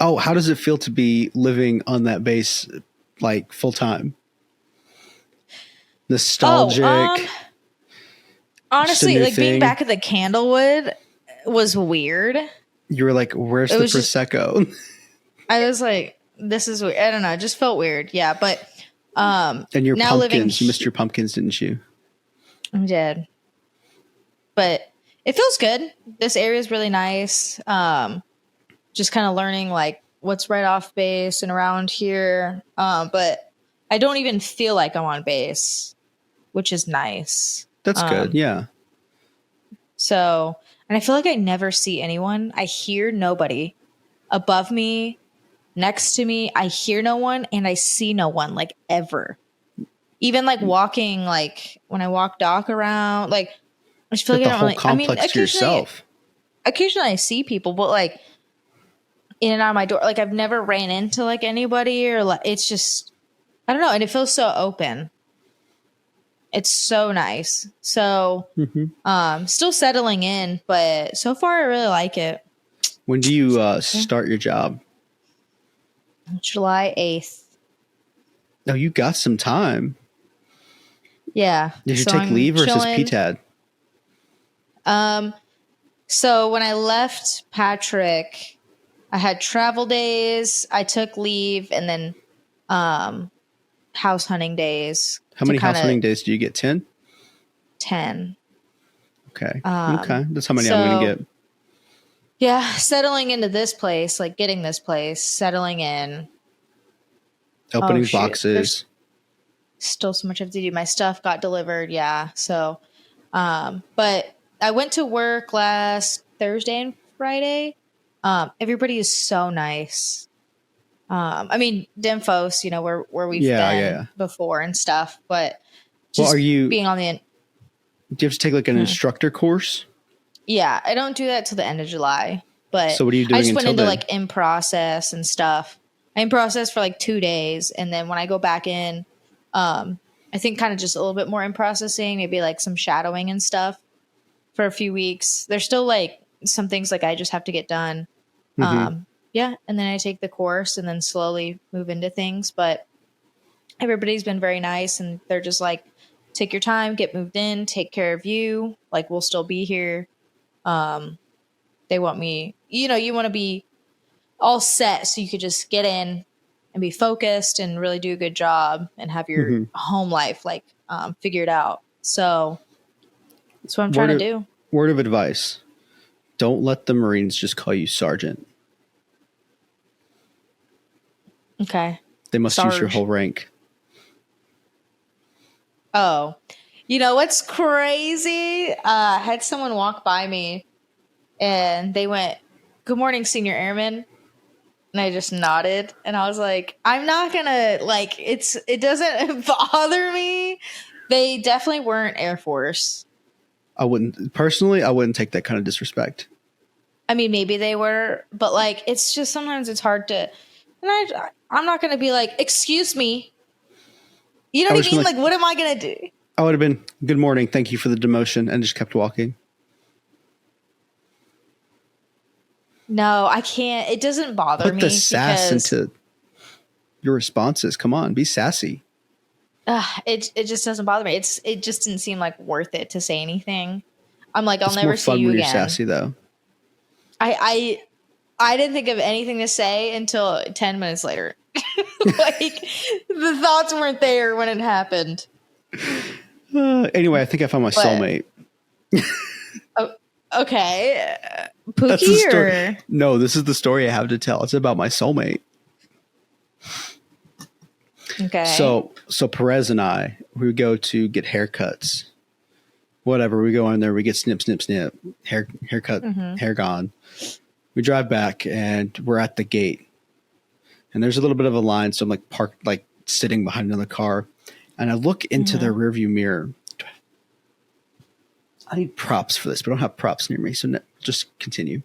Oh, how does it feel to be living on that base like full time? Nostalgic.
Honestly, like being
thing.
back at the Candlewood was weird.
You were like, "Where's the Prosecco?"
I was like, "This is weird." I don't know. It just felt weird. Yeah, but
and your
now
pumpkins. You missed your pumpkins, didn't you?
I did, but it feels good. This area is really nice. Just kind of learning like what's right off base and around here. But I don't even feel like I'm on base, which is nice.
That's good. Yeah.
So, and I feel like I never see anyone. I hear nobody above me, next to me. I hear no one and I see no one like ever. Even like walking, like when I walk Doc around, like I just feel like I don't really. I mean, occasionally I see people, but like in and out of my door, like I've never ran into like anybody or like it's just I don't know, and it feels so open. It's so nice. So, still settling in, but so far I really like it.
When do you start your job?
July 8th.
Oh, you got some time.
Yeah.
Did you take leave versus PTAD?
So when I left Patrick, I had travel days. I took leave and then house hunting days.
How many house hunting days do you get? 10?
10.
Okay. Okay. That's how many I'm going to get.
Yeah. Settling into this place, like getting this place, settling in.
Opening boxes.
There's still so much I have to do. My stuff got delivered. Yeah. So, but I went to work last Thursday and Friday. Everybody is so nice. I mean, Dimphos, you know, where we've been before and stuff, but just being on the.
Do you have to take like an instructor course?
Yeah, I don't do that till the end of July. But
so what are you doing?
I just went into like in process and stuff. I in process for like 2 days, and then when I go back in, I think kind of just a little bit more in processing, maybe like some shadowing and stuff for a few weeks. There's still like some things like I just have to get done. Yeah, and then I take the course and then slowly move into things. But everybody's been very nice, and they're just like, take your time, get moved in, take care of you. Like, we'll still be here. They want me, you know, you want to be all set so you could just get in and be focused and really do a good job and have your home life like figured out. So that's what I'm trying to do.
Word of advice. Don't let the Marines just call you Sergeant.
Okay.
They must use your whole rank.
Oh, you know what's crazy? I had someone walk by me and they went, "Good morning, Senior Airman." And I just nodded and I was like, I'm not gonna like it doesn't bother me. They definitely weren't Air Force. I wouldn't
take that kind of disrespect.
I mean, maybe they were, but like it's just sometimes it's hard to. And I'm not going to be like, excuse me. You know what I mean? Like, what am I going to do?
I would have been, good morning. Thank you for the demotion. And just kept walking.
No, I can't. It doesn't bother me.
Put the sass into your responses. Come on, be sassy.
It just doesn't bother me. It just didn't seem like worth it to say anything. I'm like, I'll never see you again. It's more fun when you're
sassy, though.
I didn't think of anything to say until 10 minutes later. Like, the thoughts weren't there when it happened.
Anyway, I think I found my soulmate.
Okay. Pookie or?
No, this is the story I have to tell. It's about my soulmate.
Okay.
So Perez and I, we would go to get haircuts whatever. We go in there, we get snip, snip, snip, haircut, hair gone. We drive back and we're at the gate. And there's a little bit of a line, so I'm like parked, like sitting behind another car. And I look into their rearview mirror. I need props for this, but I don't have props near me, so just continue.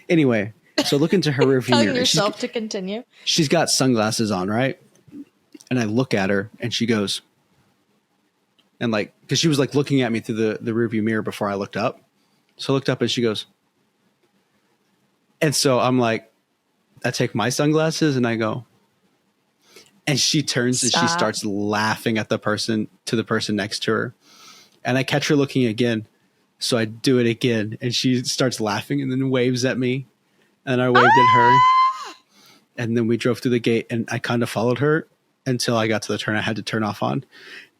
Anyway, so look into her rearview mirror.
Telling yourself to continue.
She's got sunglasses on, right? And I look at her, and she goes, and like, because she was like looking at me through the rearview mirror before I looked up. So I looked up, and she goes, and so I'm like, I take my sunglasses, and I go, and she turns and she starts laughing at the person next to her, and I catch her looking again. So I do it again, and she starts laughing and then waves at me, and I waved at her, and then we drove through the gate, and I kind of followed her until I got to the turn I had to turn off on,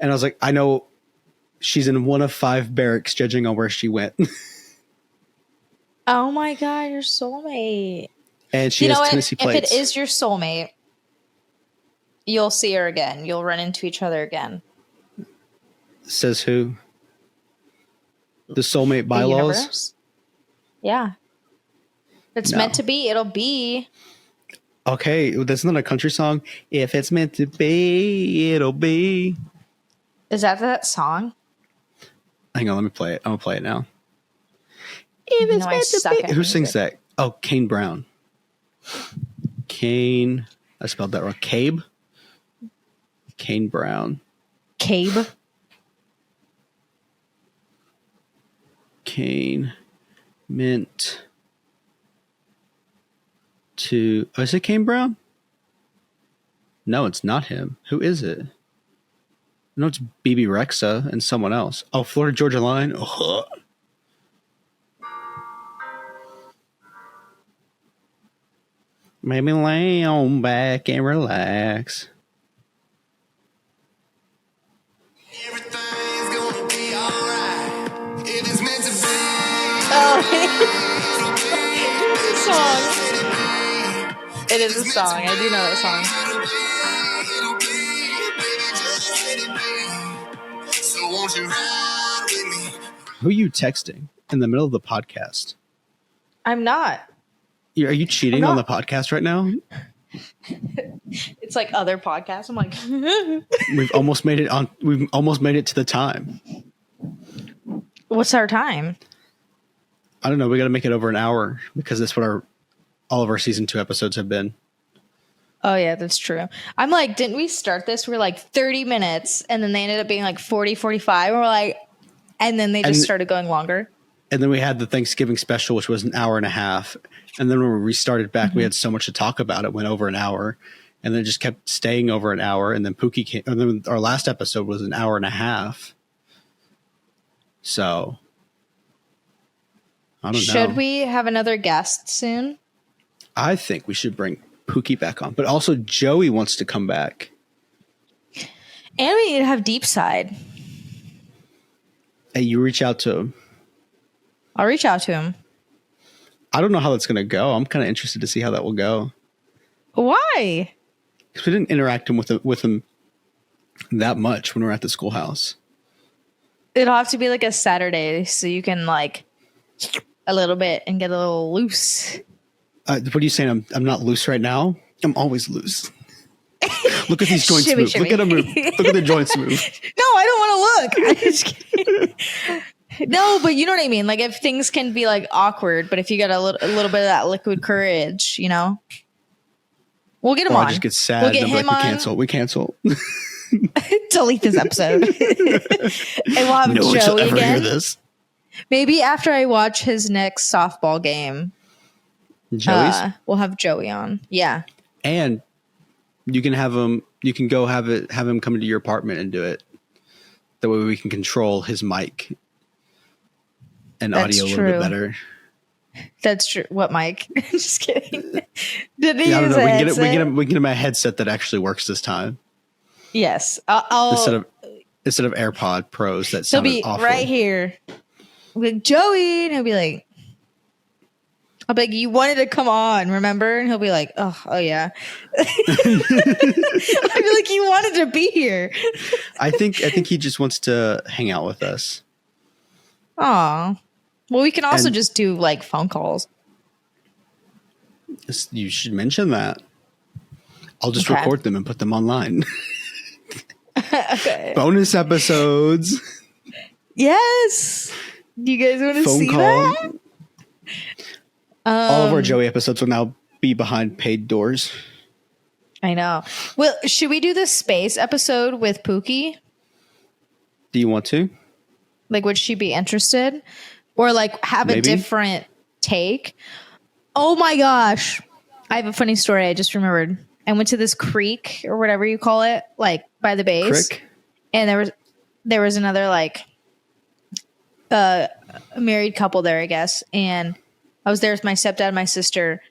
and I was like, I know she's in one of 5 barracks, judging on where she went.
Oh my God, your soulmate!
And she has Tennessee plates.
If it is your soulmate, you'll see her again. You'll run into each other again.
Says who? The soulmate bylaws?
Yeah. If it's meant to be, it'll be.
Okay, that's not a country song. If it's meant to be, it'll be.
Is that song?
Hang on, let me play it. I'm going to play it now. If it's meant to be. Who sings that? Oh, Kane Brown. Kane. I spelled that wrong. Cabe? Kane Brown.
Cabe?
Kane meant to. Oh, is it Kane Brown? No, it's not him. Who is it? No, it's BB Rexa and someone else. Oh, Florida Georgia Line. Oh. Maybe lay on back and relax.
Everything's gonna be alright. It is meant to be.
Oh, song. It is a song. I do know that song.
So won't you ride with me?
Who are you texting in the middle of the podcast?
I'm not.
Are you cheating on the podcast right now?
It's like other podcasts. I'm like,
We've almost made it on. We've almost made it to the time.
what's our time?
I don't know. We got to make it over an hour because that's what all of our season 2 episodes have been.
Oh yeah, that's true. I'm like, didn't we start this? We're like 30 minutes and then they ended up being like 40, 45. And we're like, and then they just started going longer.
And then we had the Thanksgiving special, which was an hour and a half. And then when we restarted back, we had so much to talk about. It went over an hour, and then it just kept staying over an hour. And then Pookie came. And then our last episode was an hour and a half. So I don't know.
Should we have another guest soon?
I think we should bring Pookie back on, but also Joey wants to come back.
And we need to have Deep Side.
Hey, you reach out to him.
I'll reach out to him.
I don't know how that's going to go. I'm kind of interested to see how that will go.
Why?
Because we didn't interact with him that much when we were at the schoolhouse.
It'll have to be like a Saturday so you can like a little bit and get a little loose.
What are you saying? I'm not loose right now? I'm always loose. Look at these joints
Shimmy,
move.
shimmy.
Look at them move. Look at the joints move.
No, I don't want to look. I'm just kidding. No, but you know what I mean? Like if things can be like awkward, but if you got a little bit of that liquid courage, you know? We'll get him on.
I just get sad.
We'll get
and I'm
him
like,
on.
We cancel.
Delete this episode. And we'll have
No one shall
Joey
ever hear
again.
this.
Maybe after I watch his next softball game,
Joey's?
we'll have Joey on. Yeah.
And you can have him. You can go have him come into your apartment and do it. That way we can control his mic and
That's
audio a
true.
little bit better.
That's true. What, Mike? Just kidding. Did he
Yeah, I don't
use
know.
a
We
headset?
can get him a headset that actually works this time
Yes. I'll
instead of AirPod Pros that
he'll
sounded
be
awful.
right here with Joey, and he'll be like, I'll be like, you wanted to come on, remember? And he'll be like, oh yeah. I'll be like, you wanted to be here.
I think he just wants to hang out with us.
Aw. Well, we can also
And-
just do like phone calls.
You should mention that. I'll just
Okay.
record them and put them online.
Okay.
Bonus episodes.
Yes. You guys want to
Phone
see
call.
that?
All of our Joey episodes will now be behind paid doors.
I know. Well, should we do the space episode with Pookie?
Do you want to?
Like, would she be interested? Or like have
Maybe.
a different take? Oh my gosh. I have a funny story I just remembered. I went to this creek or whatever you call it, like by the base.
Crick?
And there was another like a married couple there, I guess. And I was there with my stepdad and my sister.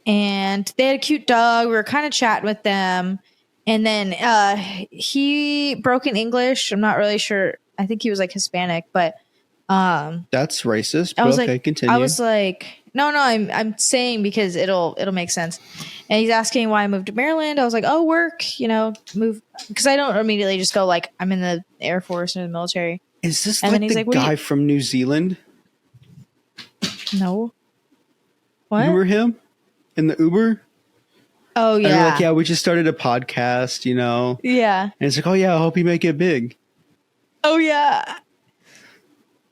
And they had a cute dog. We were kind of chatting with them. And then he broke in English. I'm not really sure. I think he was like Hispanic, but
That's racist.
I
But
was
okay,
like,
continue.
I was like, no, I'm saying because it'll make sense. And he's asking why I moved to Maryland. I was like, oh, work, move, because I don't immediately just go like I'm in the Air Force or the military.
Is this
and
like
then he's
the
like, what do
guy
you-
from New Zealand?
No, what?
You were him in the Uber?
Oh
And we're
yeah,
like, yeah, we just started a podcast,
yeah,
And it's like, oh yeah, I hope you make it big.
oh yeah.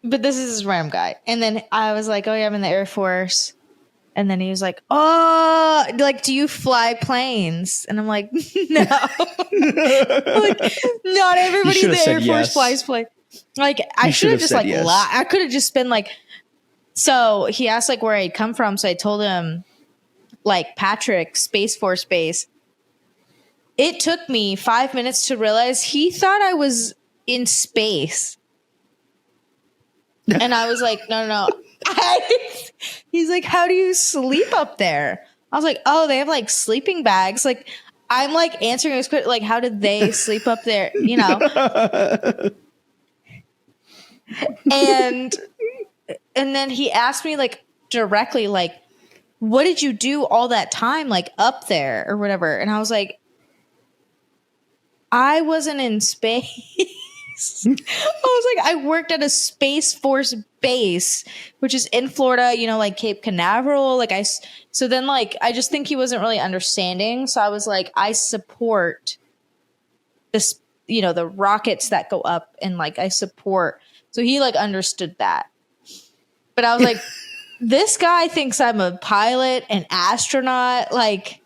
But this is this random guy. And then I was like, oh yeah, I'm in the Air Force. And then he was like, oh, like, do you fly planes? And I'm like, no. Like, not everybody in
should've
the Air
said
Force
yes.
flies planes. Like, I
You
should have
should've
just
said
like
yes.
I could have just been like, so he asked like where I'd come from. So I told him like Patrick, Space Force Base. It took me 5 minutes to realize he thought I was in space. And I was like, no. He's like, how do you sleep up there? I was like, oh, they have like sleeping bags. Like, I'm like answering his question, like, how did they sleep up there? And then he asked me like directly, like, what did you do all that time, like up there or whatever? And I was like, I wasn't in space. I was like, I worked at a Space Force base, which is in Florida, like Cape Canaveral. Like so then like, I just think he wasn't really understanding. So I was like, I support this, the rockets that go up and like, I support. So he like understood that. But I was like, this guy thinks I'm a pilot, an astronaut. Like,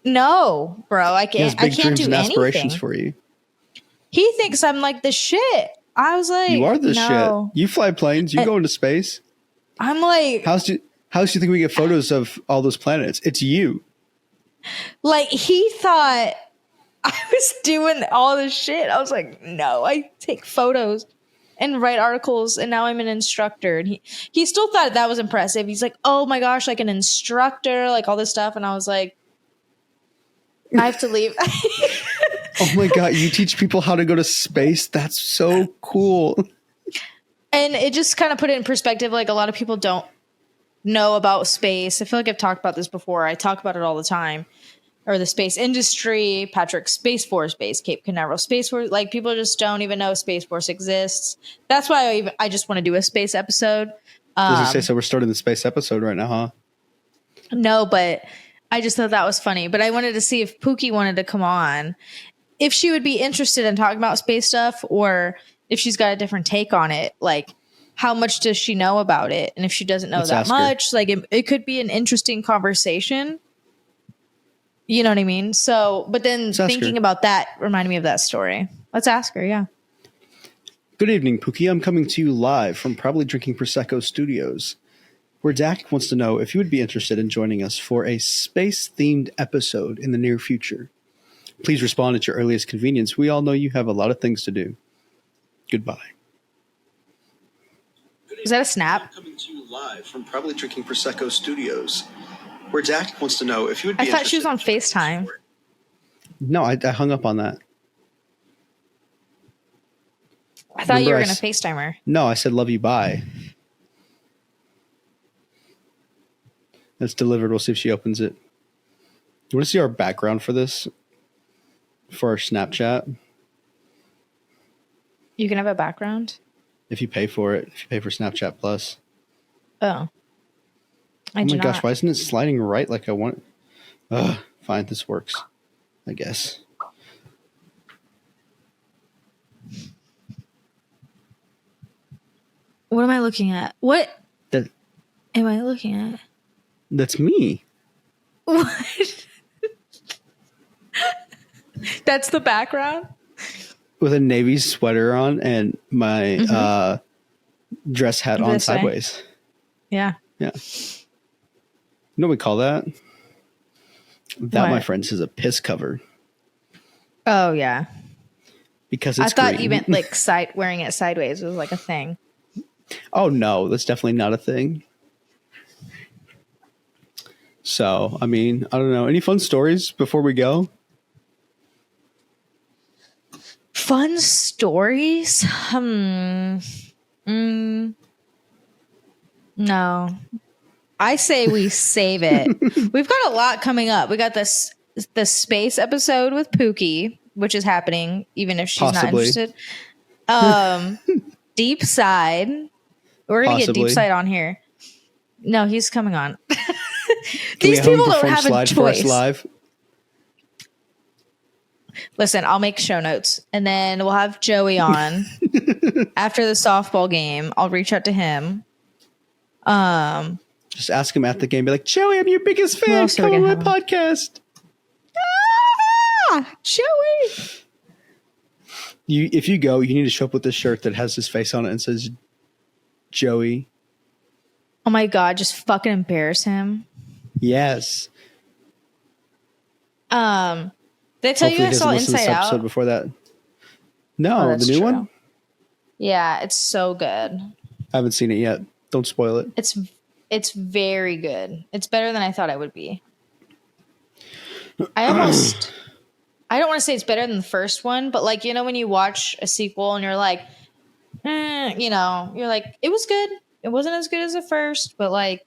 no, bro, I
He has
can't, I
big
can't
dreams
do
and aspirations
anything.
for you.
He thinks I'm like the shit. I was like,
You are the
no.
shit. You fly planes. You go into space.
I'm like,
How do you think we get photos of all those planets? It's you.
like he thought I was doing all this shit. I was like, no, I take photos and write articles, and now I'm an instructor. And he still thought that was impressive. He's like, oh my gosh, like an instructor, like all this stuff. And I was like, I have to leave.
Oh my God, you teach people how to go to space? That's so cool.
And it just kind of put it in perspective. Like a lot of people don't know about space. I feel like I've talked about this before. I talk about it all the time. Or the space industry, Patrick, Space Force Base, Cape Canaveral, Space Force. Like people just don't even know Space Force exists. That's why I just want to do a space episode.
Does it say so? We're starting the space episode right now, huh?
No, but I just thought that was funny. But I wanted to see if Pookie wanted to come on, if she would be interested in talking about space stuff, or if she's got a different take on it. Like, how much does she know about it? And if she doesn't know
Let's
that
ask her.
much, like it could be an interesting conversation. You know what I mean? So, but then
Let's ask
thinking
her.
about that reminded me of that story. Let's ask her. Yeah.
Good evening, Pookie. I'm coming to you live from Probably Drinking Prosecco Studios, where Dak wants to know if you would be interested in joining us for a space-themed episode in the near future. Please respond at your earliest convenience. We all know you have a lot of things to do. Goodbye.
Is that a snap?
Coming to you live from Probably Drinking Prosecco Studios, where Dak wants to know if you would be
I thought she was on
interested
FaceTime.
No, I hung up on that.
I thought you
Remember
were
I
going to FaceTime her.
No, I said love you, bye. That's delivered. We'll see if she opens it. You want to see our background for this? For our Snapchat?
You can have a background.
if you pay for it. If you pay for Snapchat Plus.
Oh. I
Oh
do
my gosh,
not.
why isn't it sliding right like I want? Fine, this works. I guess.
What am I looking at? What
That
am I looking at?
that's me.
What? That's the background?
With a navy sweater on and my dress hat on
This way.
sideways.
Yeah.
Yeah. You know what we call that? That,
What?
my friends, is a piss cover.
Oh, yeah.
Because
I
it's
thought
green.
you meant like wearing it sideways was like a thing.
Oh, no, that's definitely not a thing. So, I mean, I don't know. Any fun stories before we go?
Fun stories? No. I say we save it. We've got a lot coming up. We got the space episode with Pookie, which is happening, even if she's
Possibly.
not interested. Deep Side. We're gonna get Deep
Possibly.
Side on here. No, he's coming on.
Can
These
we
people don't
perform
have a
Slide for us
choice.
live?
Listen, I'll make show notes and then we'll have Joey on after the softball game. I'll reach out to him.
Just ask him at the game. Be like, Joey, I'm your biggest
Who
fan.
else are
Come
we
on
gonna
my
have
podcast.
Joey.
If you go, you need to show up with this shirt that has his face on it and says Joey.
Oh my God, just fucking embarrass him.
Yes.
Did I tell
Hopefully
you
he
I
doesn't
saw
listen to this
Inside
episode
Out?
before that.
Oh,
No, the
that's
new
true.
one?
Yeah, it's so good.
I haven't seen it yet. Don't spoil it.
It's very good. It's better than I thought it would be. I don't want to say it's better than the first one, but like, you know, when you watch a sequel and you're like, you know, you're like, it was good. It wasn't as good as the first, but like,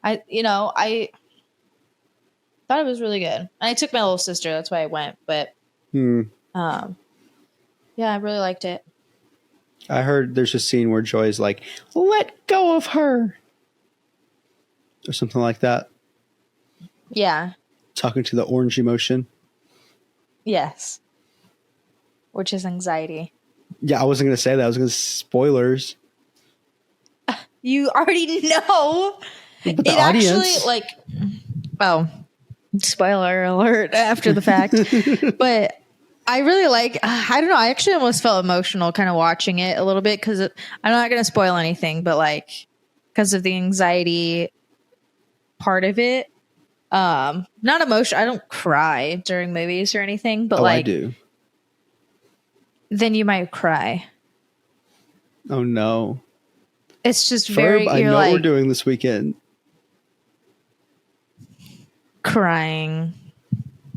I thought it was really good. And I took my little sister. That's why I went. But, yeah, I really liked it.
I heard there's a scene where Joy's like, let go of her. Or something like that.
Yeah.
Talking to the orange emotion.
Yes. Which is anxiety.
Yeah, I wasn't going to say that. I was going to spoilers.
You already know.
But the audience.
Actually, like, oh, spoiler alert after the fact. But I really like, I don't know, I actually almost felt emotional kind of watching it a little bit because I'm not going to spoil anything, but like, because of the anxiety part of it. Not emotional. I don't cry during movies or anything, but like,
I do.
then you might cry.
Oh, no.
It's just
Ferb,
very,
I
you're
know what
like
we're doing this weekend.
crying.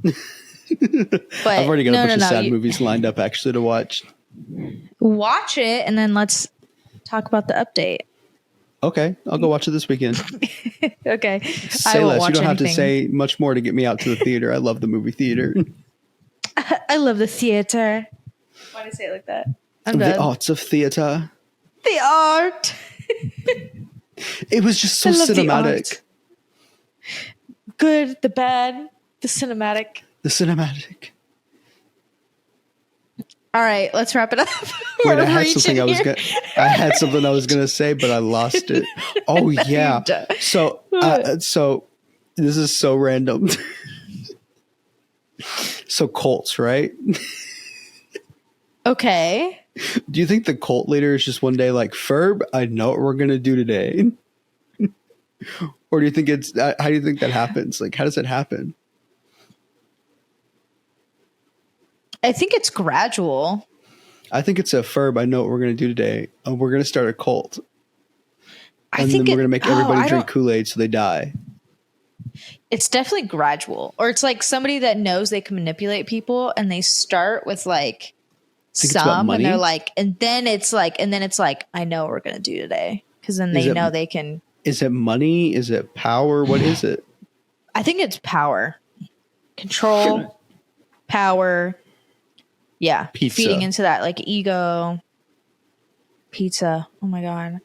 But
I've already got a bunch of sad
you-
movies lined up actually to watch.
Watch it and then let's talk about the update.
Okay, I'll go watch it this weekend.
Okay.
Say
I won't
less. You
watch
don't have to
anything.
say much more to get me out to the theater. I love the movie theater.
I love the theater. Why do you say it like that? I'm
The
done.
arts of theater.
The art.
It was just so
I love the
cinematic.
art. Good, the bad, the cinematic.
The cinematic.
All right, let's wrap it up.
Wait,
We're
I had
reaching
something
here.
I had something I was gonna say, but I lost it. Oh yeah. So this is so random. So cults, right?
Okay.
Do you think the cult leader is just one day like, Ferb, I know what we're gonna do today? Or do you think it's how do you think that happens? Like, how does it happen?
I think it's gradual.
I think it's a Ferb, I know what we're gonna do today. We're gonna start a cult. And then we're gonna make everybody drink Kool-Aid so they die.
It's definitely gradual. Or it's like somebody that knows they can manipulate people and they start with like
Think it's about
some
money?
and they're like, and then it's like, I know what we're going to do today. Cause then they know they can.
Is it money? Is it power? What is it?
I think it's power, control, power. Yeah.
Pizza.
Feeding into that like ego. pizza. Oh my god.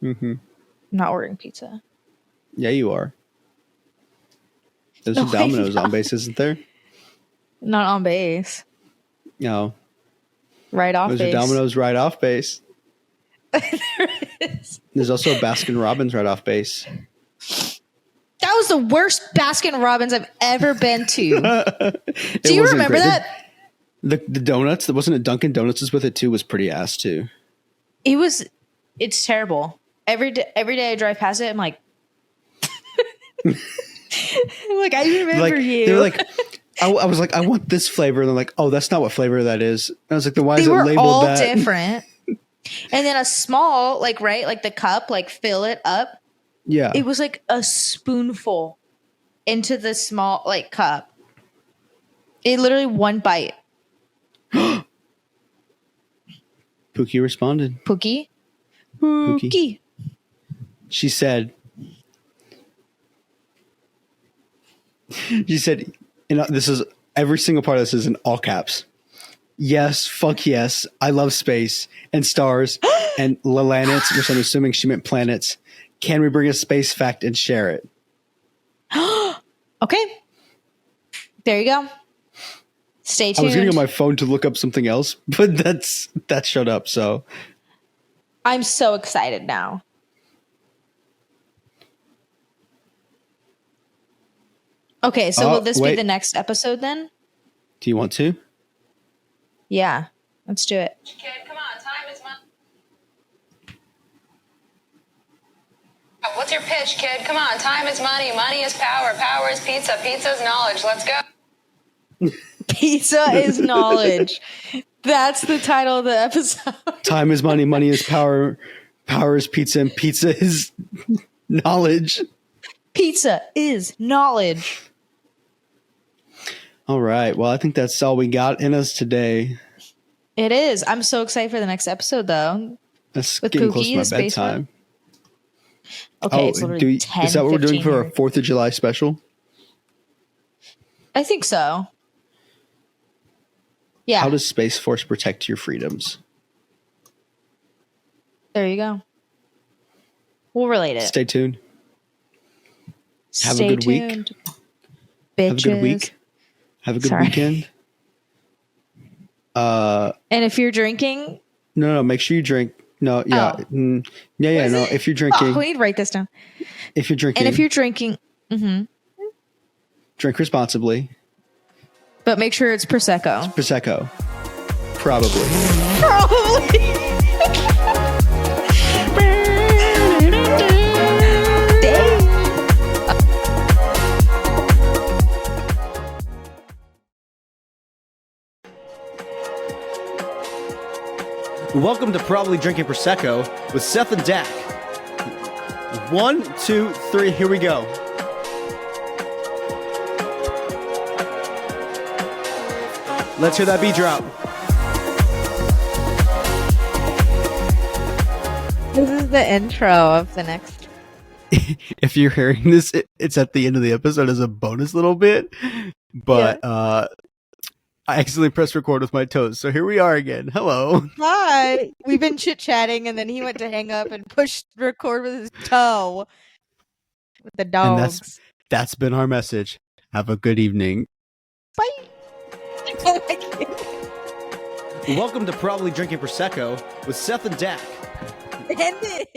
Mm-hmm.
I'm not ordering pizza.
Yeah, you are. There's
No,
some Domino's
I'm
on base, isn't there?
Not on base.
No.
Right off
There's
base.
a Domino's right off base.
There is.
There's also a Baskin Robbins right off base.
That was the worst Baskin Robbins I've ever been to. Do you
wasn't
remember
great.
that?
The donuts, that wasn't a Dunkin' Donuts was with it too, was pretty ass too.
It's terrible. Every day I drive past it, I'm like, I remember you.
They were like, I was like, I want this flavor. And they're like, oh, that's not what flavor that is. And I was like, then why is it labeled
all
that?
different. And then a small, the cup, fill it up.
Yeah.
It was like a spoonful into the small, cup. It literally one bite.
Pookie responded.
Pookie.
She said, this is every single part of this is in all caps. Yes, fuck yes. I love space and stars and planets, which I'm assuming she meant planets. Can we bring a space fact and share it?
Okay. There you go. Stay tuned.
I was getting on my phone to look up something else, but that showed up. So
I'm so excited now. Okay, so will this be the next episode then?
Do you want to?
Yeah, let's do it.
Kid, come on, time is money. What's your pitch, kid? Come on, time is money, money is power, power is pizza, pizza is knowledge. Let's go.
Pizza is knowledge. That's the title of the episode.
Time is money, money is power, power is pizza, and pizza is knowledge.
Pizza is knowledge.
All right. Well, I think that's all we got in us today.
It is. I'm so excited for the next episode, though.
That's
With
getting
Pookie,
close to my
the space
bedtime.
Okay, it's literally 10,
is that what we're doing
15
for our
here.
4th of July special?
I think so. Yeah.
How does Space Force protect your freedoms?
There you go. We'll relate it.
Stay tuned. Have
Stay
a good week.
tuned,
Have a
bitches.
good week. Have a good
Sorry.
weekend.
And if you're drinking,
No, make sure you drink. No, yeah.
Oh.
Yeah, no. If you're drinking,
we need to write this down.
if you're drinking,
And if you're drinking,
drink responsibly.
but make sure it's Prosecco.
Prosecco. Probably.
Probably.
Welcome to Probably Drinking Prosecco with Seth and Dak. 1, 2, 3, here we go. Let's hear that beat drop.
This is the intro of the next.
If you're hearing this, it's at the end of the episode as a bonus little bit. But I accidentally pressed record with my toes. So here we are again. Hello.
Hi. We've been chit-chatting, and then he went to hang up and pushed record with his toe. With the dogs.
And that's been our message. Have a good evening.
Bye. Oh my God.
Welcome to Probably Drinking Prosecco with Seth and Dak.
End it.